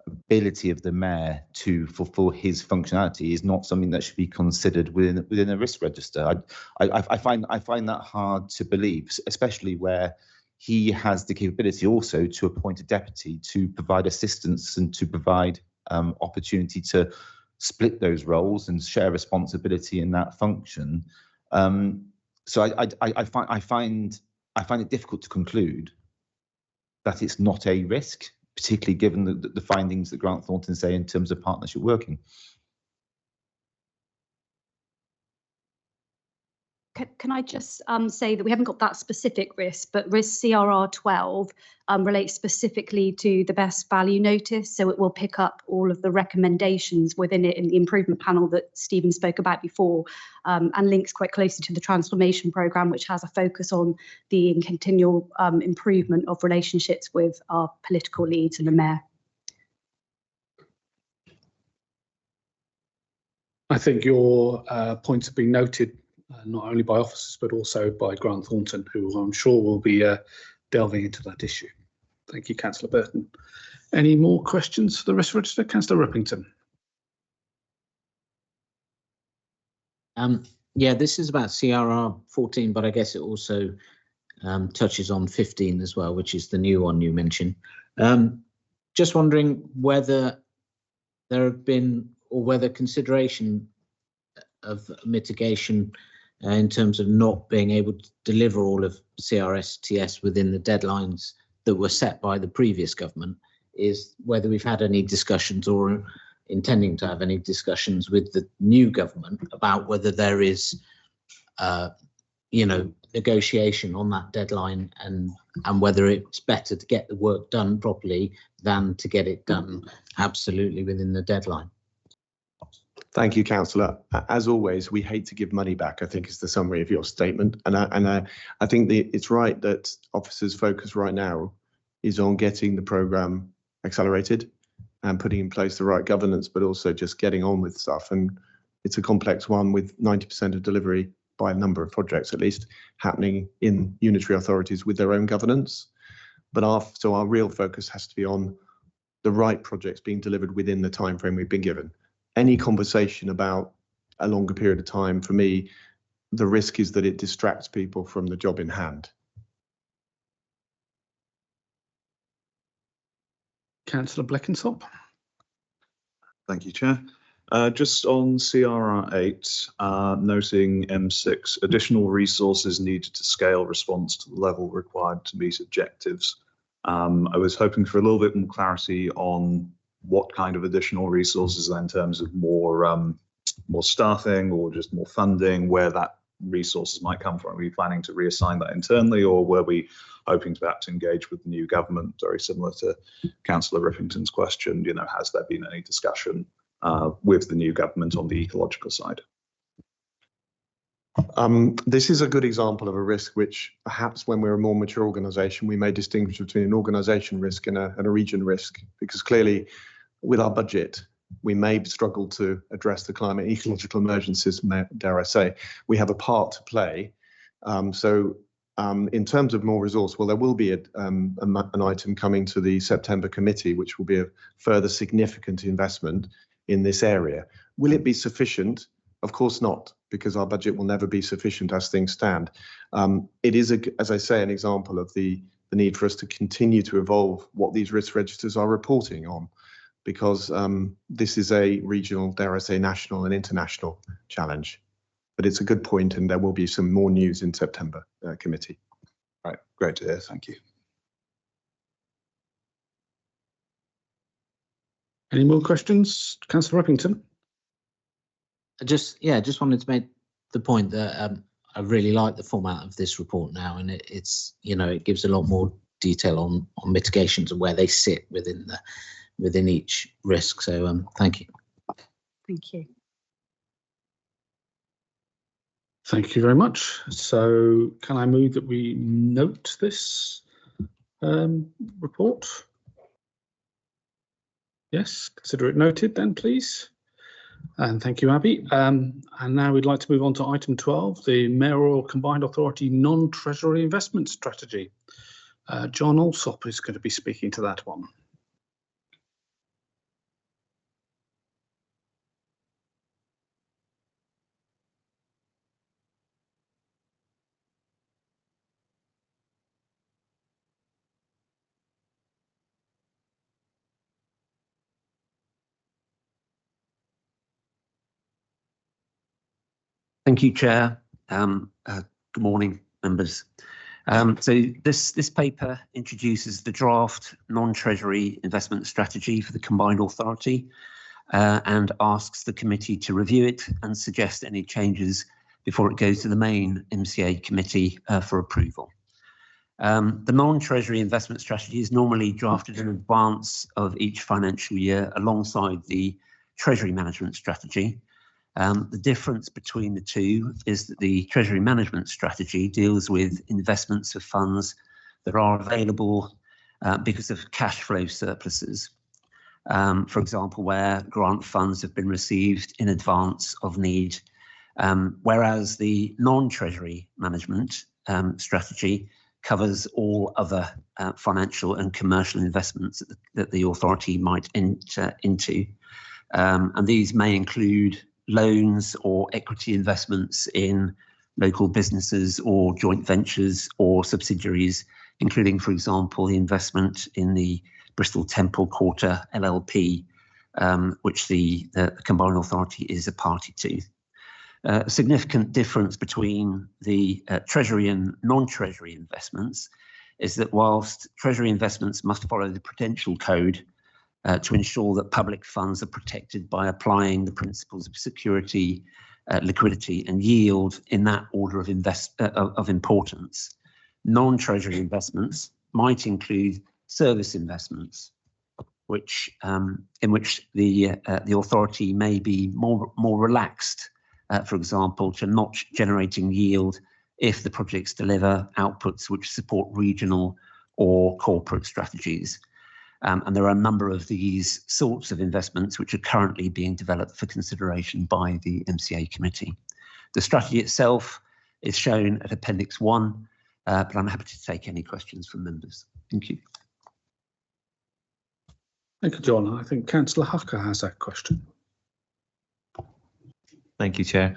ability of the mayor to fulfill his functionality is not something that should be considered within a risk register. I find that hard to believe, especially where he has the capability also to appoint a deputy to provide assistance and to provide opportunity to split those roles and share responsibility in that function. So I find it difficult to conclude that it's not a risk, particularly given the findings that Grant Thornton say in terms of partnership working. Can I just say that we haven't got that specific risk, but risk CRR 12 relates specifically to the best value notice. So it will pick up all of the recommendations within it in the improvement panel that Stephen spoke about before, and links quite closely to the transformation programme, which has a focus on the continual improvement of relationships with our political leads and the mayor. I think your points have been noted not only by officers but also by Grant Thornton, who I'm sure will be delving into that issue. Thank you, Councillor Burton. Any more questions for the risk register? Councillor Rippington. Yeah, this is about CRR 14, but I guess it also touches on 15 as well, which is the new one you mentioned. Just wondering whether there have been, or whether consideration of mitigation in terms of not being able to deliver all of CRSTS within the deadlines that were set by the previous government, is whether we've had any discussions or intending to have any discussions with the new government about whether there is, you know, negotiation on that deadline, and whether it's better to get the work done properly than to get it done absolutely within the deadline. Thank you, Councillor. As always, we hate to give money back, I think is the summary of your statement. And I think it's right that officers' focus right now is on getting the programme accelerated and putting in place the right governance, but also just getting on with stuff. And it's a complex one with 90% of delivery by a number of projects, at least, happening in unitary authorities with their own governance. But our real focus has to be on the right projects being delivered within the timeframe we've been given. Any conversation about a longer period of time, for me, the risk is that it distracts people from the job in hand. Councillor Bleckinsop. Thank you, Chair. Just on CRR8, noting M6, additional resources needed to scale response to the level required to meet objectives. I was hoping for a little bit more clarity on what kind of additional resources in terms of more staffing or just more funding, where that resources might come from. Are we planning to reassign that internally, or were we hoping to perhaps engage with the new government? Very similar to Councillor Rippington's question, you know, has there been any discussion with the new government on the ecological side? This is a good example of a risk which perhaps when we're a more mature organisation, we may distinguish between an organisation risk and a region risk, because clearly with our budget, we may struggle to address the climate ecological emergencies, dare I say. We have a part to play. In terms of more resource, well, there will be an item coming to the September committee, which will be a further significant investment in this area. Will it be sufficient? Of course not, because our budget will never be sufficient as things stand. It is, as I say, an example of the need for us to continue to evolve what these risk registers are reporting on, because this is a regional, dare I say, national and international challenge. But it's a good point, and there will be some more news in September committee. Right, great to hear, thank you. Any more questions? Councillor Rippington. Just wanted to make the point that I really like the format of this report now, and it's, you know, it gives a lot more detail on mitigations and where they sit within each risk. So thank you. Thank you. Thank you very much. So can I move that we note this report? Yes, consider it noted then, please. And thank you, Abby. And now we'd like to move on to item 12, the Mayoral Combined Authority Non-Treasury Investment Strategy. John Alsop is going to be speaking to that one. Thank you, Chair. Good morning, members. So this paper introduces the draft non-treasury investment strategy for the combined authority and asks the committee to review it and suggest any changes before it goes to the main MCA committee for approval. The non-treasury investment strategy is normally drafted in advance of each financial year alongside the treasury management strategy. The difference between the two is that the treasury management strategy deals with investments of funds that are available because of cash flow surpluses. For example, where grant funds have been received in advance of need, whereas the non-treasury management strategy covers all other financial and commercial investments that the authority might enter into. And these may include loans or equity investments in local businesses or joint ventures or subsidiaries, including, for example, the investment in the Bristol Temple Quarter LLP, which the Combined Authority is a party to. A significant difference between the Treasury and non-Treasury investments is that whilst Treasury investments must follow the Prudential Code to ensure that public funds are protected by applying the principles of security, liquidity and yield in that order of importance, non-Treasury investments might include service investments, which in which the authority may be more relaxed, for example, to not generating yield if the projects deliver outputs which support regional or corporate strategies. And there are a number of these sorts of investments which are currently being developed for consideration by the MCA committee. The strategy itself is shown at Appendix 1, but I'm happy to take any questions from members. Thank you. Thank you, John. I think Councillor Hucker has that question. Thank you, Chair.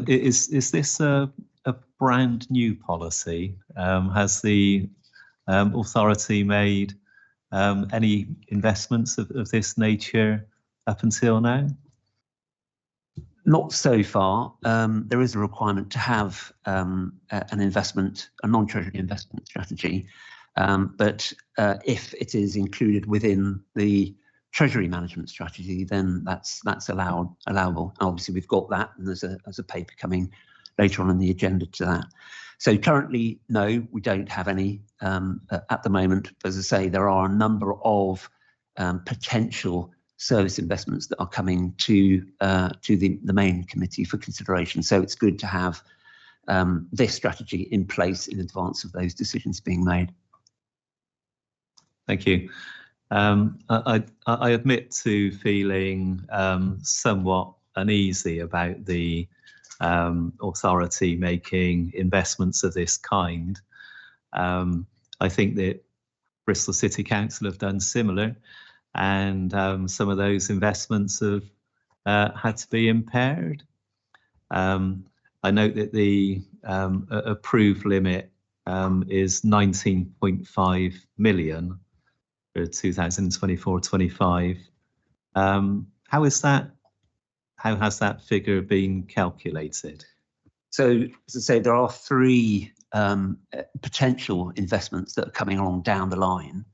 Is this a brand new policy? Has the authority made any investments of this nature up until now? Not so far. There is a requirement to have an investment, a non-Treasury investment strategy, but if it is included within the Treasury management strategy, then that's allowable. Obviously, we've got that, and there's a paper coming later on in the agenda to that. So currently, no, we don't have any at the moment. As I say, there are a number of potential service investments that are coming to the main committee for consideration. So it's good to have this strategy in place in advance of those decisions being made. Thank you. I admit to feeling somewhat uneasy about the authority making investments of this kind. I think that Bristol City Council have done similar, and some of those investments have had to be impaired. I note that the approved limit is 19.5 million for 2024-25. How is that? How has that figure been calculated? So, as I say, there are three potential investments that are coming along down the line,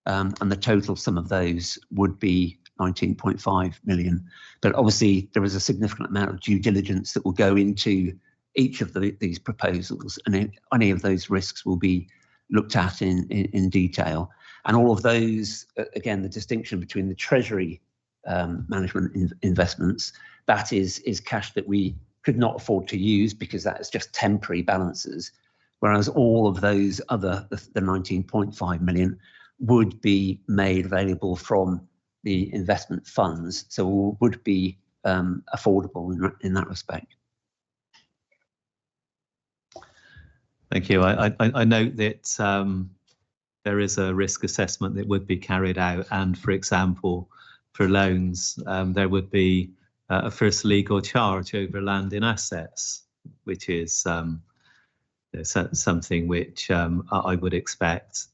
and the total sum of those would be 19.5 million. But obviously, there is a significant amount of due diligence that will go into each of these proposals, and any of those risks will be looked at in detail. And all of those, again, the distinction between the Treasury management investments, that is cash that we could not afford to use because that is just temporary balances, whereas all of those other, the 19.5 million, would be made available from the investment funds, so would be affordable in that respect. Thank you. I note that there is a risk assessment that would be carried out, and for example, for loans, there would be a first legal charge over land in assets, which is something which I would expect.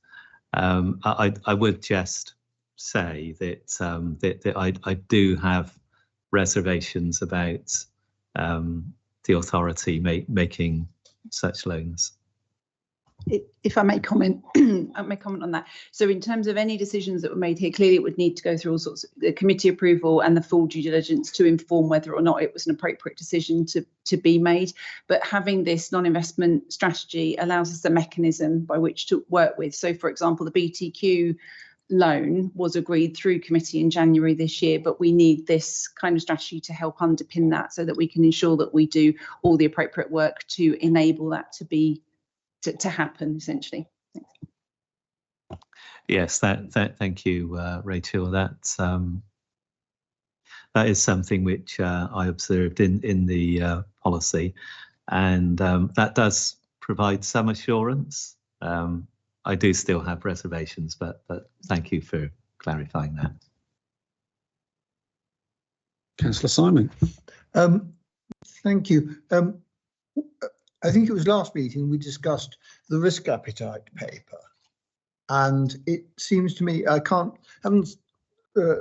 I would just say that I do have reservations about the authority making such loans. If I may comment, I may comment on that. So in terms of any decisions that were made here, clearly it would need to go through all sorts of the committee approval and the full due diligence to inform whether or not it was an appropriate decision to be made. But having this non-investment strategy allows us a mechanism by which to work with. So, for example, the BTQ loan was agreed through committee in January this year, but we need this kind of strategy to help underpin that so that we can ensure that we do all the appropriate work to enable that to happen, essentially. Thanks. Yes, thank you, Rachel. That is something which I observed in the policy, and that does provide some assurance. I do still have reservations, but thank you for clarifying that. Councillor Simon. Thank you. I think it was last meeting we discussed the risk appetite paper, and it seems to me I haven't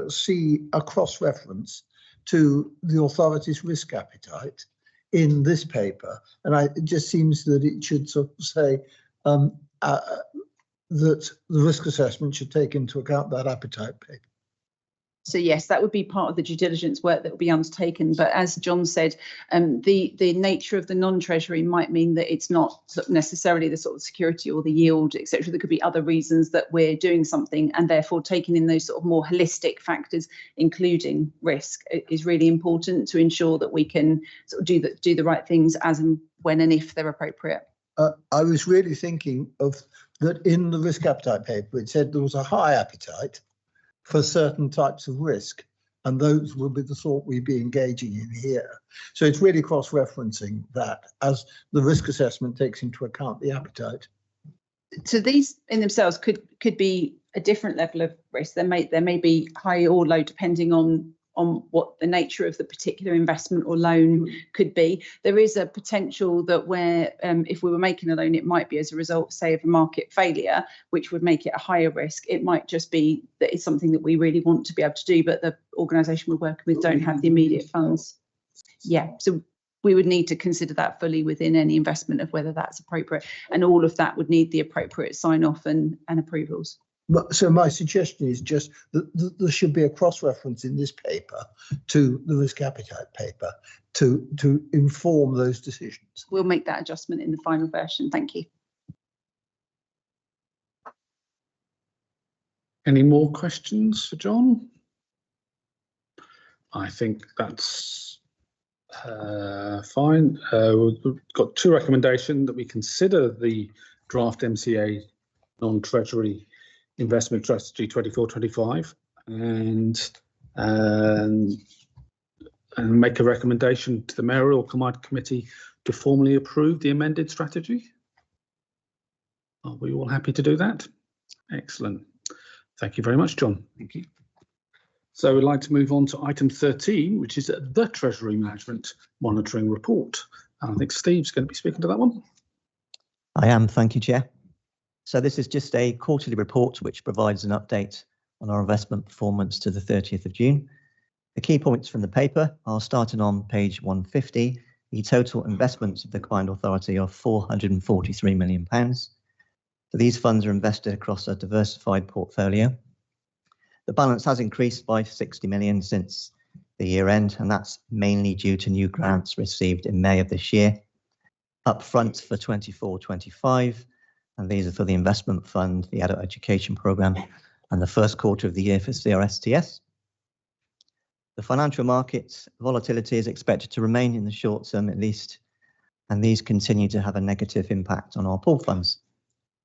see a cross-reference to the authority's risk appetite in this paper, and it just seems that it should sort of say that the risk assessment should take into account that appetite paper. So yes, that would be part of the due diligence work that will be undertaken. But as John said, the nature of the non-treasury might mean that it's not necessarily the sort of security or the yield, etc. There could be other reasons that we're doing something, and therefore taking in those sort of more holistic factors, including risk, is really important to ensure that we can sort of do the right things as and when and if they're appropriate. I was really thinking of that in the risk appetite paper. It said there was a high appetite for certain types of risk, and those will be the sort we'd be engaging in here. So it's really cross-referencing that as the risk assessment takes into account the appetite. So these in themselves could be a different level of risk. There may be high or low depending on what the nature of the particular investment or loan could be. There is a potential that where if we were making a loan, it might be as a result, say, of a market failure, which would make it a higher risk. It might just be that it's something that we really want to be able to do, but the organisation we're working with don't have the immediate funds. Yeah, so we would need to consider that fully within any investment of whether that's appropriate, and all of that would need the appropriate sign-off and approvals. So my suggestion is just that there should be a cross-reference in this paper to the risk appetite paper to inform those decisions. We'll make that adjustment in the final version. Thank you. Any more questions for John? I think that's fine. We've got two recommendations that we consider the draft MCA non-treasury investment strategy 24-25 and make a recommendation to the Mayoral Combined Committee to formally approve the amended strategy. Are we all happy to do that? Excellent. Thank you very much, John. Thank you. So we'd like to move on to item 13, which is the Treasury Management Monitoring Report. And I think Steve's going to be speaking to that one. I am, thank you, Chair. So this is just a quarterly report which provides an update on our investment performance to the 30th of June. The key points from the paper are starting on page 150. The total investments of the Combined Authority are £443 million. So these funds are invested across a diversified portfolio. The balance has increased by 60 million since the year end, and that's mainly due to new grants received in May of this year. Up front for 24-25. And these are for the investment fund, the adult education programme, and the first quarter of the year for CRSTS. The financial markets volatility is expected to remain in the short term at least, and these continue to have a negative impact on our pool funds,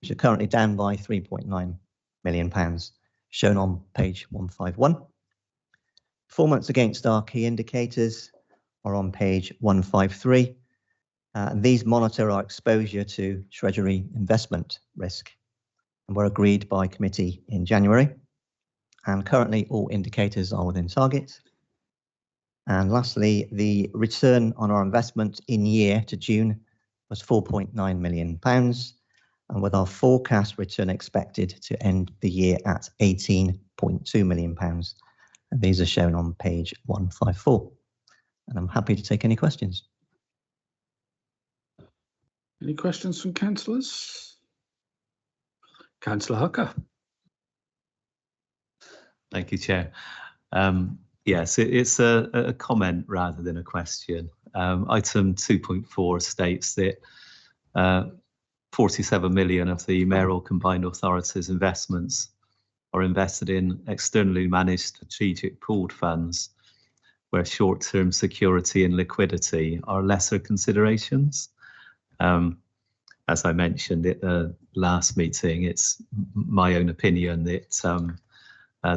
which are currently down by £3.9 million, shown on page 151. Performance against our key indicators are on page 153. These monitor our exposure to Treasury investment risk and were agreed by committee in January. And currently all indicators are within target. And lastly, the return on our investment in year to June was £4.9 million. And with our forecast return expected to end the year at £18.2 million. And these are shown on page 154. And I'm happy to take any questions. Any questions from councillors? Councillor Hucker. Thank you, Chair. Yes, it's a comment rather than a question. Item 2.4 states that 47 million of the Mayoral Combined Authorities investments are invested in externally managed strategic pooled funds, where short-term security and liquidity are lesser considerations. As I mentioned at the last meeting, it's my own opinion that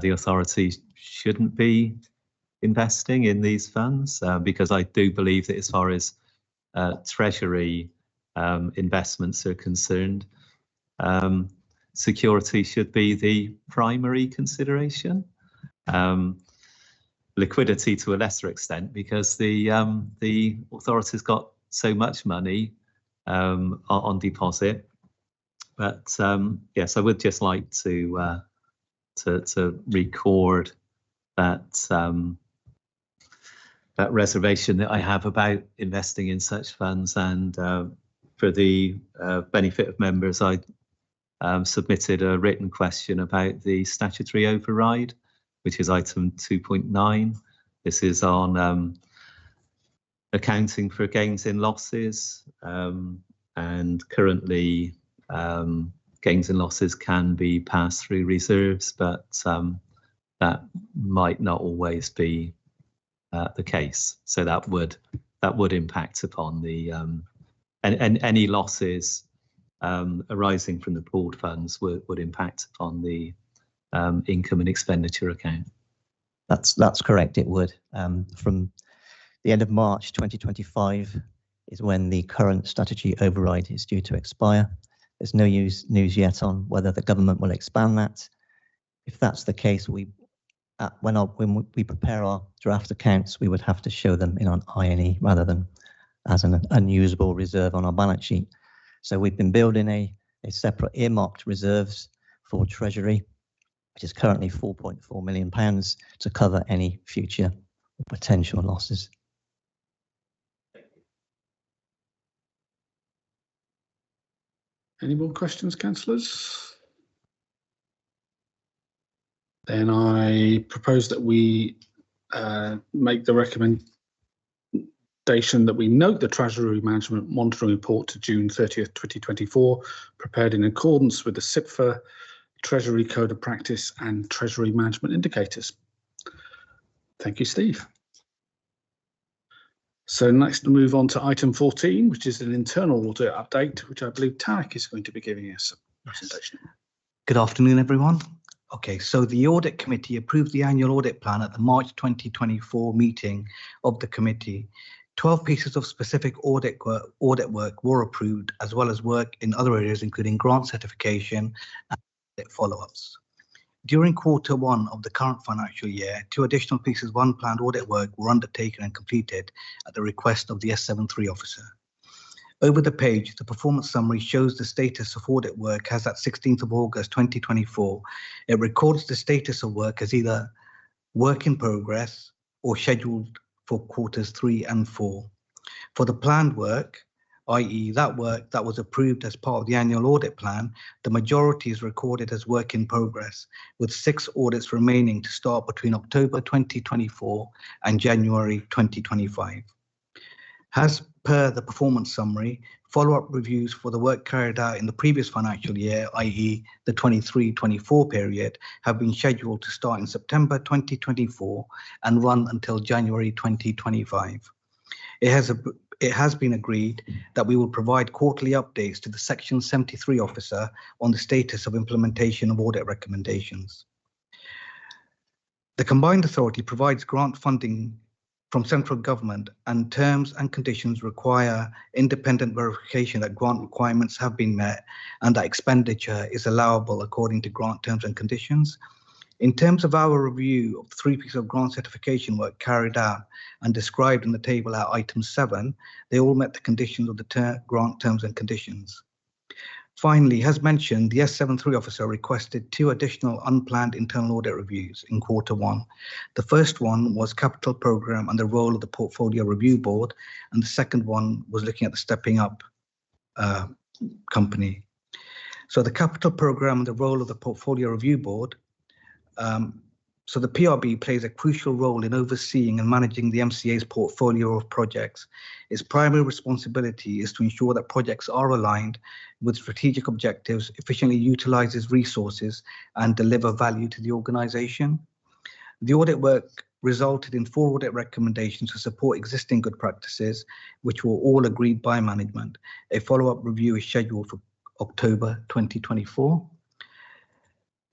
the authority shouldn't be investing in these funds because I do believe that as far as Treasury investments are concerned, security should be the primary consideration. Liquidity to a lesser extent because the authority's got so much money on deposit. But yes, I would just like to record that that reservation that I have about investing in such funds, and for the benefit of members, I submitted a written question about the statutory override, which is item 2.9. This is on accounting for gains and losses, and currently gains and losses can be passed through reserves, but that might not always be the case. So that would impact upon the and any losses arising from the pooled funds would impact upon the income and expenditure account. That's correct. It would. From the end of March 2025 is when the current statutory override is due to expire. There's no news yet on whether the government will expand that. If that's the case, when we prepare our draft accounts, we would have to show them in an INE rather than as an unusable reserve on our balance sheet. So we've been building a separate earmarked reserves for Treasury, which is currently £4.4 million to cover any future potential losses. Any more questions, councillors? Then I propose that we make the recommendation that we note the Treasury Management Monitoring Report to June 30th, 2024, prepared in accordance with the CIPFA Treasury Code of Practice and Treasury Management Indicators. Thank you, Steve. So next we'll move on to item 14, which is an internal audit update, which I believe Tarek is going to be giving us a presentation. Good afternoon, everyone. Okay, so the Audit Committee approved the annual audit plan at the March 2024 meeting of the committee. 12 pieces of specific audit work were approved, as well as work in other areas, including grant certification and audit follow-ups. During Q1 of the current financial year, 2 additional pieces of unplanned audit work were undertaken and completed at the request of the S73 officer. Over the page, the performance summary shows the status of audit work as at 16th of August 2024. It records the status of work as either work in progress or scheduled for quarters 3 and 4. For the planned work, i.e. that work that was approved as part of the annual audit plan, the majority is recorded as work in progress, with 6 audits remaining to start between October 2024 and January 2025. As per the performance summary, follow-up reviews for the work carried out in the previous financial year, i.e. the 23-24 period, have been scheduled to start in September 2024 and run until January 2025. It has been agreed that we will provide quarterly updates to the Section 73 officer on the status of implementation of audit recommendations. The Combined Authority provides grant funding from central government, and terms and conditions require independent verification that grant requirements have been met and that expenditure is allowable according to grant terms and conditions. In terms of our review of the 3 pieces of grant certification work carried out and described in the table at item 7, they all met the conditions of the grant terms and conditions. Finally, as mentioned, the S73 officer requested 2 additional unplanned internal audit reviews in Q1. The first one was capital programme and the role of the Portfolio Review Board, and the second one was looking at the Stepping Up company. So the capital programme and the role of the Portfolio Review Board. So the PRB plays a crucial role in overseeing and managing the MCA's portfolio of projects. Its primary responsibility is to ensure that projects are aligned with strategic objectives, efficiently utilises resources, and deliver value to the organisation. The audit work resulted in 4 audit recommendations to support existing good practices, which were all agreed by management. A follow-up review is scheduled for October 2024.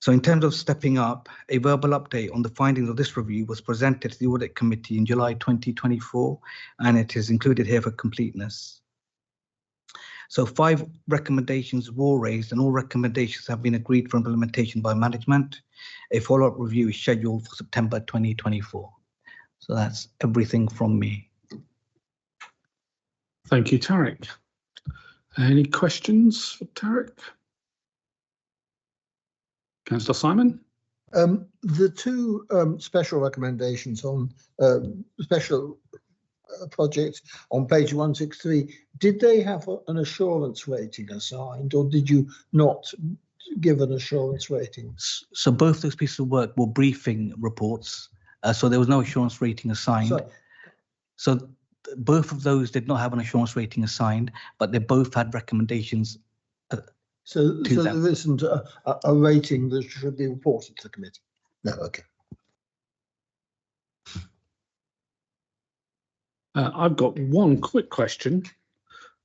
So in terms of stepping up, a verbal update on the findings of this review was presented to the Audit Committee in July 2024, and it is included here for completeness. So 5 recommendations were raised, and all recommendations have been agreed for implementation by management. A follow-up review is scheduled for September 2024. So that's everything from me. Thank you, Tarek. Any questions for Tarek? Councillor Simon? The two special recommendations on special projects on page 163, did they have an assurance rating assigned, or did you not give an assurance rating? So both those pieces of work were briefing reports, so there was no assurance rating assigned. So both of those did not have an assurance rating assigned, but they both had recommendations. So there isn't a rating that should be reported to the committee? No, okay. I've got one quick question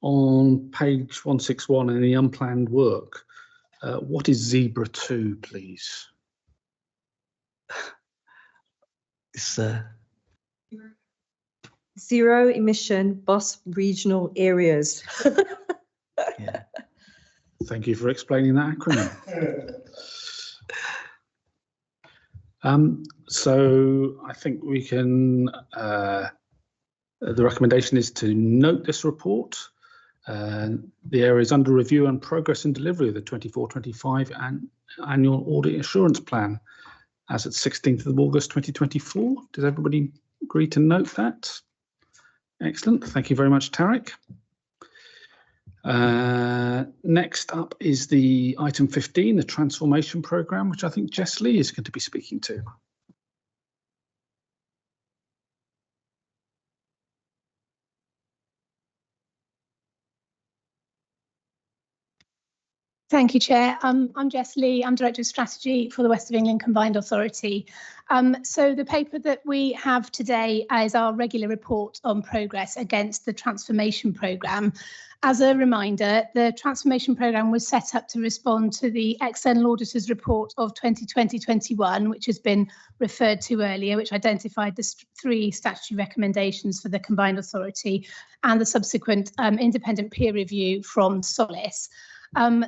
on page 161 in the unplanned work. What is Zebra 2, please? It's Zero emission bus regional areas. Yeah. Thank you for explaining that acronym. So I think we can, the recommendation is to note this report. The area is under review and progress in delivery of the 24-25 annual audit assurance plan as at 16th of August 2024. Does everybody agree to note that? Excellent. Thank you very much, Tarek. Next up is the item 15, the transformation programme, which I think Jess Lee is going to be speaking to. Thank you, Chair. I'm Jess Lee. I'm Director of Strategy for the West of England Combined Authority. So the paper that we have today is our regular report on progress against the transformation programme. As a reminder, the transformation programme was set up to respond to the external auditor's report of 2020-21, which has been referred to earlier, which identified the three statutory recommendations for the Combined Authority and the subsequent independent peer review from Solace.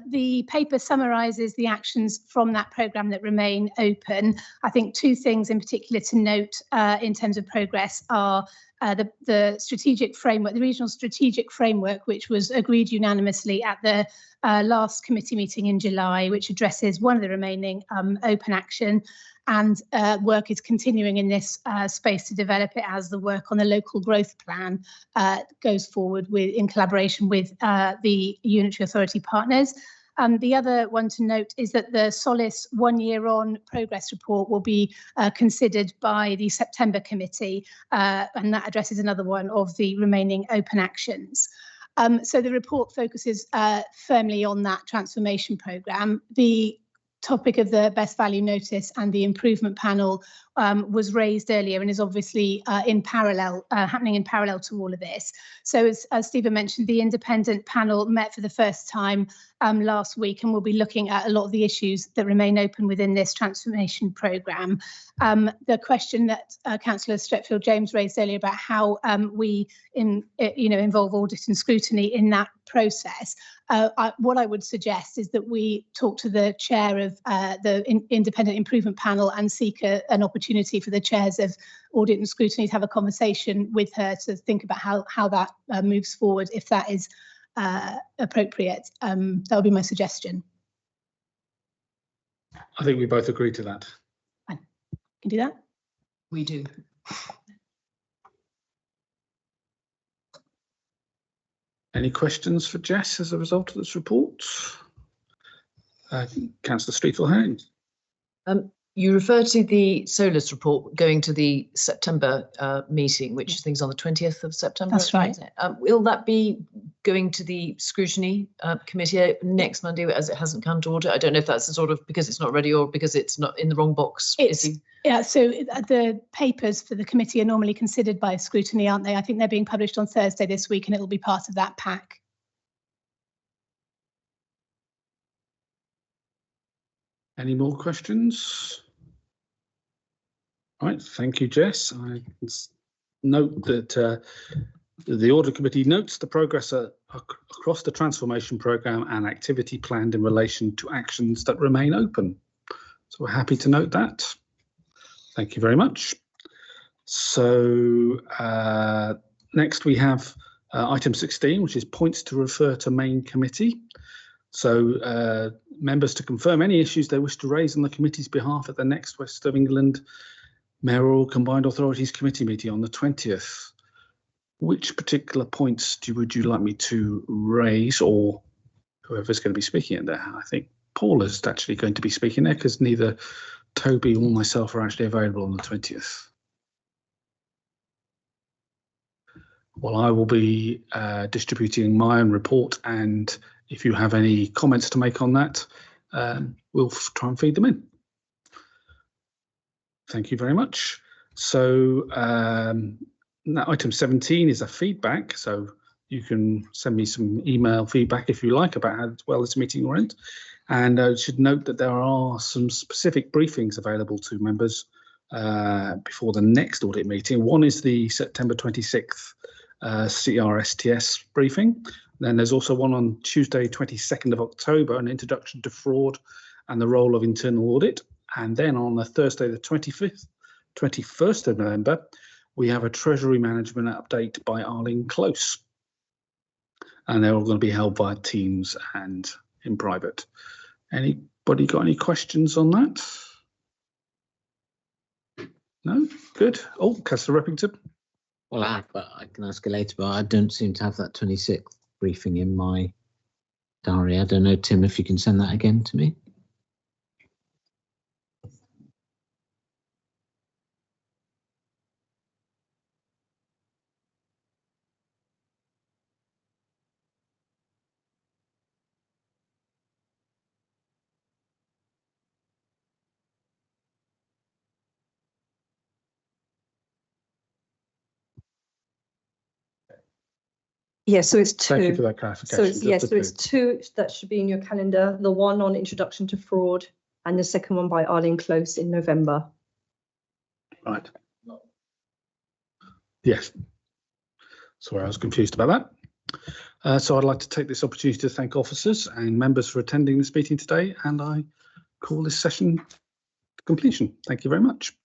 The paper summarises the actions from that programme that remain open. I think two things in particular to note in terms of progress are the strategic framework, the regional strategic framework, which was agreed unanimously at the last committee meeting in July, which addresses one of the remaining open action, and work is continuing in this space to develop it as the work on the local growth plan goes forward in collaboration with the unitary authority partners. The other one to note is that the Solace 1 year on progress report will be considered by the September committee, and that addresses another one of the remaining open actions. So the report focuses firmly on that transformation programme. The topic of the best value notice and the improvement panel was raised earlier and is obviously in parallel, happening in parallel to all of this. So as Stephen mentioned, the independent panel met for the first time last week and will be looking at a lot of the issues that remain open within this transformation programme. The question that Councillor Stretfield James raised earlier about how we involve audit and scrutiny in that process, what I would suggest is that we talk to the chair of the independent improvement panel and seek an opportunity for the chairs of audit and scrutiny to have a conversation with her to think about how that moves forward, if that is appropriate. That would be my suggestion. I think we both agree to that. Fine. Can do that? We do. Any questions for Jess as a result of this report? Councillor Streetel-Haynes. You refer to the Solace report going to the September meeting, which I think is on the 20th of September. That's right. Will that be going to the scrutiny committee next Monday as it hasn't come to order? I don't know if that's a sort of because it's not ready or because it's not in the wrong box. Yeah, so the papers for the committee are normally considered by scrutiny, aren't they? I think they're being published on Thursday this week and it will be part of that pack. Any more questions? All right, thank you, Jess. I note that the Audit Committee notes the progress across the transformation programme and activity planned in relation to actions that remain open. So we're happy to note that. Thank you very much. So next we have Item 16, which is points to refer to main committee. So members to confirm any issues they wish to raise on the committee's behalf at the next West of England Mayoral Combined Authorities Committee meeting on the 20th. Which particular points would you like me to raise, or whoever's going to be speaking in there? I think Paul is actually going to be speaking there because neither Toby or myself are actually available on the 20th. Well, I will be distributing my own report, and if you have any comments to make on that, we'll try and feed them in. Thank you very much. So item 17 is a feedback, so you can send me some email feedback if you like about how well this meeting went. And I should note that there are some specific briefings available to members before the next audit meeting. One is the September 26th CRSTS briefing. Then there's also one on Tuesday 22nd of October, an introduction to fraud and the role of internal audit. And then on the Thursday the 21st of November, we have a Treasury Management update by Arlene Close. And they're all going to be held via Teams and in private. Anybody got any questions on that? No? Good. Oh, Councillor Reppington. Well, I can ask you later, but I don't seem to have that 26th briefing in my diary. I don't know, Tim, if you can send that again to me. Yeah, so it's two. Thank you for that clarification. So it's, yes, so it's two that should be in your calendar. The one on introduction to fraud and the second one by Arlene Close in November. Right. Yes. Sorry, I was confused about that. So I'd like to take this opportunity to thank officers and members for attending this meeting today, and I call this session to completion. Thank you very much.